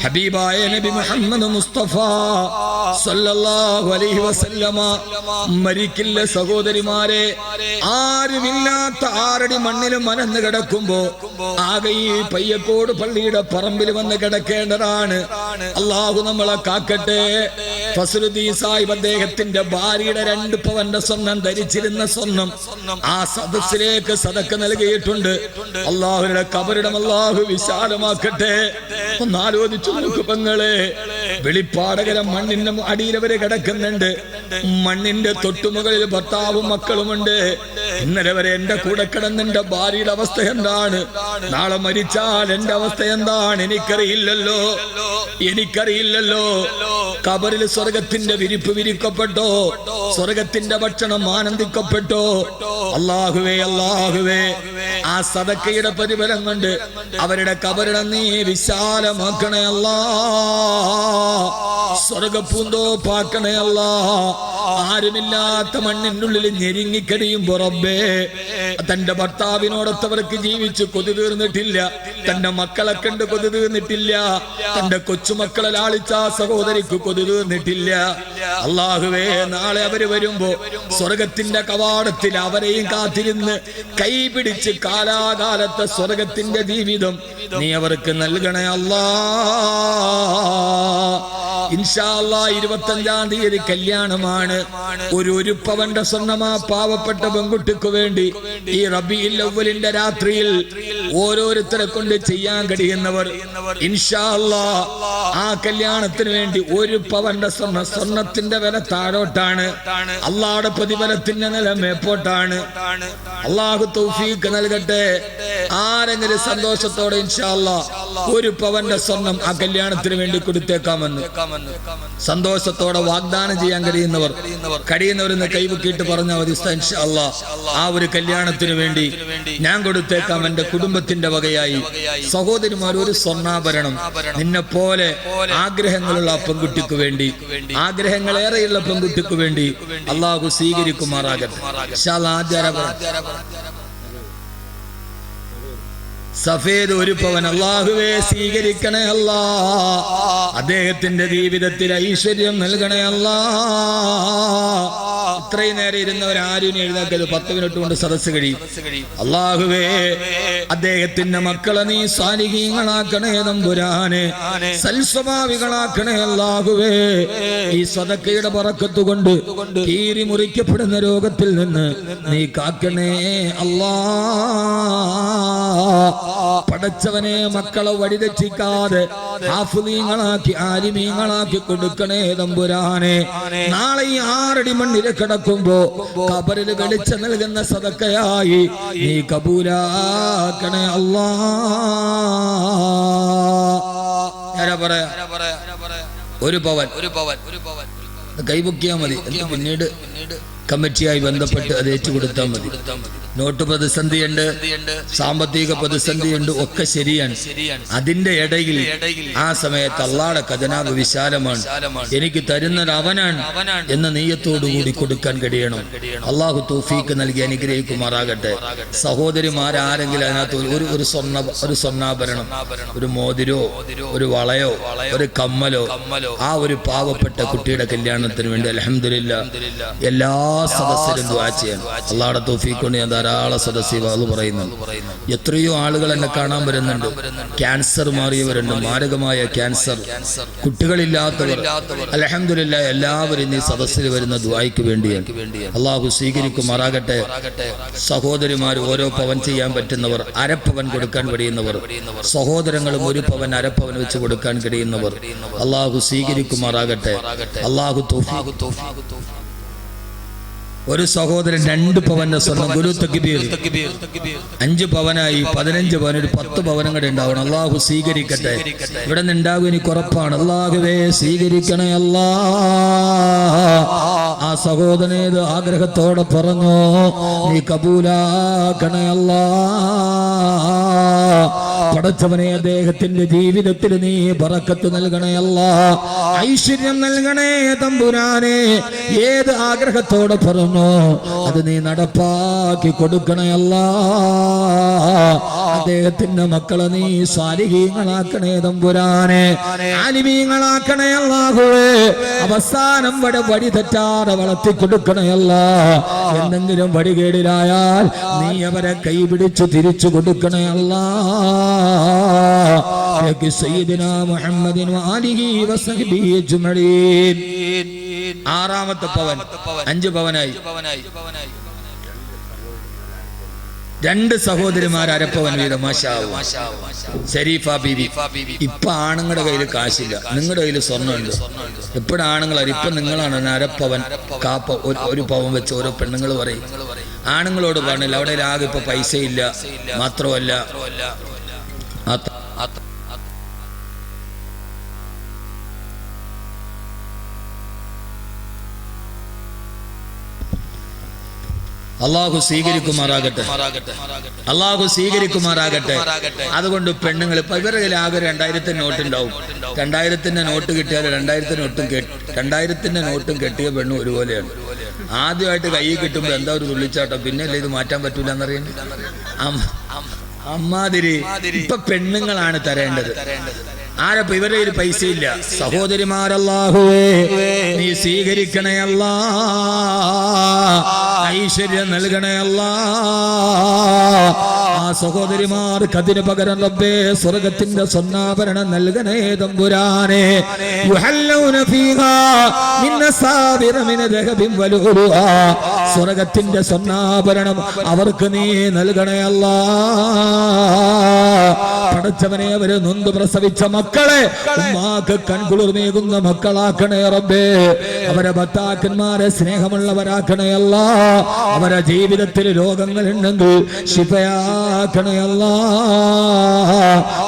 ഹബീബായ നബി മുഹമ്മദ് മുസ്തഫ സല്ലല്ലാഹു അലൈഹി വസല്ലമ മരിക്കില്ല സഹോദരിമാരെ. ആരുമില്ലാത്ത 6 അടി മണ്ണിൽ മനന്ന് കിടക്കുമ്പോ ആകെ ഈ പയ്യക്കോട് പള്ളിയുടെ പറമ്പിൽ വന്ന് കിടക്കേണ്ടതാണ്. അള്ളാഹു നമ്മളെ കാക്കട്ടെ. ഫസ്ലുദ്ദീൻ സാഹിബ് അദ്ദേഹത്തിന്റെ ഭാര്യയുടെ 2 പവന്റെ സ്വർണം, ധരിച്ചിരുന്ന സ്വർണം ആ സദസ്സിലേക്ക് സദക്ക നൽകിയിട്ടുണ്ട്. അള്ളാഹുരുടെ കബറിടം അള്ളാഹു വിശാലമാക്കട്ടെ. ഒന്നാലോചിച്ചു നോക്ക് പെങ്ങളെ, വെളിപ്പാടകരം മണ്ണിന്റെ അടിയിലവരെ കിടക്കുന്നുണ്ട്. മണ്ണിന്റെ തൊട്ടുമുകളിൽ ഭർത്താവും മക്കളുമുണ്ട്. ഇന്നലെ വരെ എന്റെ കൂടെ കിടന്നെന്റെ ഭാര്യയുടെ അവസ്ഥ എന്താണ്? നാളെ മരിച്ചാൽ എന്റെ അവസ്ഥ എന്താണ്? എനിക്കറിയില്ലല്ലോ. കബറിൽ സ്വർഗത്തിന്റെ വിരിപ്പ് വിരിക്കപ്പെട്ടോ? സ്വർഗത്തിന്റെ ഭക്ഷണം ആനന്ദിക്കപ്പെട്ടോ? അല്ലാഹുവേ, ആ സദക്കയുടെ പ്രതിഫലം കൊണ്ട് അവരുടെ കബറിടം നീ വിശാലമാക്കണേ അല്ലാ. സ്വർഗപ്പൂന്തോപ്പാക്കണേ അല്ലാ. ആരുമില്ലാത്ത മണ്ണിന്റെ ഉള്ളിൽ ഞെരുങ്ങിക്കടിയുമ്പോ റബ്ബേ, തന്റെ ഭർത്താവിനോടൊത്തവർക്ക് ജീവിച്ച് കൊതി തീർന്നിട്ടില്ല, തന്റെ മക്കളെ കണ്ട് കൊതി തീർന്നിട്ടില്ല, തന്റെ കൊച്ചുമക്കളെ ലാളിച്ച സഹോദരിക്ക് കൊതി തീർന്നിട്ടില്ല. അല്ലാഹുവേ, നാളെ അവര് വരുമ്പോ സ്വർഗത്തിന്റെ കവാടത്തിൽ അവരെയും കാത്തിരുന്ന് കൈപിടിച്ച് കാലാകാലത്തെ സ്വർഗത്തിന്റെ ജീവിതം നീ അവർക്ക് നൽകണേ അല്ലാ. ഇൻഷാ അല്ലാഹ് 25-ാം തീയതി കല്യാണമാണ്. ഒരു പവന്റെ സ്വർണ്ണമാ പാവപ്പെട്ട പെൺകുട്ടിക്ക് വേണ്ടി ഈ റബീഉൽ അവ്വലിന്റെ രാത്രിയിൽ ഓരോരുത്തരെ കൊണ്ട് ചെയ്യാൻ കഴിയുന്നവർ ഇൻഷാ അല്ലാഹ് ആ കല്യാണത്തിന് വേണ്ടി 1 പവന്റെ സ്വർണ്ണത്തിന്റെ വില താഴോട്ടാണ്. അള്ളാഹുടെ പ്രതിഫലത്തിന്റെ നില മേപ്പോട്ടാണ്. അള്ളാഹു തൗഫീഖ് നൽകട്ടെ. ആരെങ്കിലും സന്തോഷത്തോടെ ഇൻഷാ അല്ലാഹ് 1 പവന്റെ സ്വർണം ആ കല്യാണത്തിന് വേണ്ടി കൊടുത്തേക്കാമെന്ന് സന്തോഷത്തോടെ വാഗ്ദാനം ചെയ്യാൻ കഴിയുന്നവരെന്ന് കൈവക്കിയിട്ട് പറഞ്ഞാൽ മതി. ഇൻഷാ അല്ലാഹ് ആ ഒരു കല്യാണത്തിന് വേണ്ടി ഞാൻ കൊടുത്തേക്കാം എന്റെ കുടുംബത്തിന്റെ വകയായി. സഹോദരിമാർ, ഒരു സ്വർണ്ണാഭരണം നിന്നെ പോലെ ആഗ്രഹങ്ങളുള്ള പെൺകുട്ടിക്ക് വേണ്ടി, ആഗ്രഹങ്ങളേറെയുള്ള പെൺകുട്ടിക്ക് വേണ്ടി അള്ളാഹു സ്വീകരിക്കുമാറാകട്ടെ. ഇൻഷാ അല്ലാഹ് സഫേദ് 1 പവൻ അല്ലാഹുവേ സ്വീകരിക്കണേ അല്ലാ. അദ്ദേഹത്തിന്റെ ജീവിതത്തിൽ ഐശ്വര്യം നൽകണേ അല്ലാ. ഇത്രയും നേരം ഇരുന്നവരാരും എഴുന്നേക്കത് 10 മിനിറ്റ് കൊണ്ട് സദസ്സ് കഴിയും. അല്ലാഹുവേ, അദ്ദേഹത്തിന്റെ മക്കളെ നീ സാലിഹീങ്ങളാക്കണേ തമ്പുരാനെ, സൽസ്വഭാവികളാക്കണേ അല്ലാഹുവേ. ഈ സദക്കയുടെ ബറക്കത്ത് കൊണ്ട് കീറി മുറിക്കപ്പെടുന്ന രോഗത്തിൽ നിന്ന് നീ കാക്കണേ അല്ലാ. പടച്ചവനെ, മക്കളെ വഴിതെറ്റിക്കാതെ ഹാഫിളീങ്ങളാക്കി ആലിമീങ്ങളാക്കി കൊടുക്കണേ തമ്പുരാനെ. നാളെ ഈ 6 അടി മണ്ണിൽ കിടക്കുമ്പോ ഖബറിൽ വെളിച്ചം നൽകുന്ന സദക്കയായി നീ കബൂലാക്കണേ അല്ലാ. ഒരു പവൻ കൈപൊക്കിയാൽ മതി. പിന്നീട് കമ്മിറ്റിയായി ബന്ധപ്പെട്ട് അത് ഏറ്റുകൊടുത്താൽ മതി. നോട്ട് പ്രതിസന്ധിയുണ്ട്, സാമ്പത്തിക പ്രതിസന്ധിയുണ്ട്, ഒക്കെ ശരിയാണ്. അതിന്റെ ഇടയിൽ ആ സമയത്ത് അള്ളാഹുവിന്റെ ഖജനാവ് വിശാലമാണ്, എനിക്ക് തരുന്നത് അവനാണ് എന്ന നെയ്യത്തോടുകൂടി കൊടുക്കാൻ കഴിയണം. അള്ളാഹു തൗഫീക്ക് നൽകി അനുഗ്രഹിക്കുമാറാകട്ടെ. സഹോദരിമാരാരെങ്കിലും അതിനകത്ത് ഒരു സ്വർണ്ണാഭരണം, ഒരു മോതിരോ ഒരു വളയോ ഒരു കമ്മലോ ആ ഒരു പാവപ്പെട്ട കുട്ടിയുടെ കല്യാണത്തിന് വേണ്ടി അൽഹംദുലില്ലാഹ് എല്ലാ സദസ്സിലും ദുആ ചെയ്യാൻ അള്ളാഹുവിന്റെ തൗഫീഖ് കൊണ്ട് ഞാൻ ധാരാളം സദസ്സിൽ വാള് പറയുന്നുണ്ട്. എത്രയോ ആളുകൾ എന്നെ കാണാൻ വരുന്നുണ്ട്. ക്യാൻസർ മാറിയവരുണ്ട്, മാരകമായ ക്യാൻസർ, കുട്ടികളില്ലാത്തവർ. അൽഹംദുലില്ലാഹ് എല്ലാവരും ഈ സദസ്സിൽ വരുന്ന ദുആയ്ക്ക് വേണ്ടിയാണ്. അള്ളാഹു സ്വീകരിക്കുമാറാകട്ടെ. സഹോദരിമാർ ഓരോ പവൻ ചെയ്യാൻ പറ്റുന്നവർ, അരപ്പവൻ കൊടുക്കാൻ കഴിയുന്നവർ, സഹോദരങ്ങളും ഒരു പവൻ അരപ്പവൻ വെച്ച് കൊടുക്കാൻ കഴിയുന്നവർ അള്ളാഹു സ്വീകരിക്കുമാറാകട്ടെ. അള്ളാഹു തൗഫീഖ്. ഒരു സഹോദരൻ 2 പവന്റെ സ്വർണ്ണം, ഗുരു തക്ബീർ, 5 പവനായി 15 പവൻ, ഒരു 10 പവനും കൂടെ ഉണ്ടാവണം. അള്ളാഹു സ്വീകരിക്കട്ടെ. ഇവിടെ നിന്ന് ഉണ്ടാകും എനിക്ക് ഉറപ്പാണ്. അള്ളാഹുവേ സ്വീകരിക്കണേ അല്ലാ. ആ സഹോദരനേത് ആഗ്രഹത്തോടെ പറഞ്ഞു, നീ കബൂലാക്കണേ അല്ലാ. പടച്ചവനെ അദ്ദേഹത്തിന്റെ ജീവിതത്തിൽ നീ ബറക്കത്ത് നൽകണേ അല്ലാ, ഐശ്വര്യം നൽകണേ തമ്പുരാനെ. ഏത് ആഗ്രഹത്തോടെ പറഞ്ഞു അത് നീ നടപ്പാക്കി കൊടുക്കണേ അല്ലാ. അദ്ദേഹത്തിന്റെ മക്കളെ നീ സാലിഹീങ്ങളാക്കണേ തമ്പുരാനെ, ആലിമീങ്ങളാക്കണേ അല്ലാഹുവേ. അവസാനം വഴി തെറ്റാതെ വളർത്തി കൊടുക്കണേ അല്ലാ. എന്തെങ്കിലും വഴികേടിലായാൽ നീ അവരെ കൈപിടിച്ചു തിരിച്ചു കൊടുക്കണേ അല്ലാ. സയ്യിദുനാ മുഹമ്മദിൻ വആലിഹി വസഹ്ബിഹി അജ്മഈൻ. 6ാമത്തെ പവൻ 5 പവനായി. 2 സഹോദരിമാർ അരപ്പവൻ വീതം. മാഷാ അല്ലാഹ്. ശരീഫ ബീവി. ഇപ്പൊ ആണുങ്ങളുടെ കയ്യിൽ കാശില്ല, നിങ്ങളുടെ കയ്യിൽ സ്വർണ്ണമുണ്ട്. എപ്പോഴും ആണുങ്ങളാണ്, ഇപ്പൊ നിങ്ങളാണ് അരപ്പവൻ കാപ്പ ഒരു പവൻ വെച്ച് ഓരോ പെണ്ണുങ്ങൾ പറയും. ആണുങ്ങളോട് പറഞ്ഞില്ല, അവിടെ ആകെ ഇപ്പൊ പൈസ ഇല്ല. മാത്രമല്ല അള്ളാഹു സ്വീകരിക്കുമാറാകട്ടെ. അള്ളാഹു സ്വീകരിക്കുമാറാകട്ടെ. അതുകൊണ്ട് പെണ്ണുങ്ങൾ ഇപ്പൊ ഇവരുടെ കയ്യിൽ ആകെ 2000 നോട്ട് ഉണ്ടാവും. 2000 നോട്ട് കിട്ടിയാൽ 2000 നോട്ടും കെട്ടിയ പെണ്ണും ഒരുപോലെയാണ്. ആദ്യമായിട്ട് കൈ കിട്ടുമ്പോ എന്താ ഒരു തുള്ളിച്ചാട്ടം, പിന്നെയല്ലേ ഇത് മാറ്റാൻ പറ്റൂല എന്നറിയുന്നത്. അമ്മാതിരി ഇപ്പൊ പെണ്ണുങ്ങളാണ് തരേണ്ടത്. ആരപ്പ ഇവരുടെ ഒരു പൈസ ഇല്ല. സഹോദരിമാരല്ലാഹുവേ നീ സ്വീകരിക്കണേ അല്ലാ, ഐശ്വര്യം നൽകണേ അല്ലാ. ആ സഹോദരിമാർക്ക് അതിന് പകരം റബ്ബേ സ്വർഗത്തിന്റെ സ്വർണ്ണാഭരണം നൽകണേ തമ്പുരാനെ. യുഹല്ലൗന ഫീഹാ മിൻ അസാബിറ മിൻ ദഹബിൻ വലുലുആ. സ്വർഗത്തിന്റെ സ്വർണ്ണാഭരണം അവർക്ക് നീ നൽകണേ അല്ലാ. പടച്ചവനെ അവര് നൊന്ത് പ്രസവിച്ച മക്കളെ ഉമ്മാക്ക് കൺകുളിർമേകുന്ന മക്കളാക്കണേ റബ്ബേ. അവരെ ഭർത്താക്കന്മാരെ സ്നേഹമുള്ളവരാക്കണേ അല്ലാ. അവരെ ജീവിതത്തിൽ രോഗങ്ങൾ ഉണ്ടെങ്കിൽ ശിഫയാക്കണേ അല്ലാ.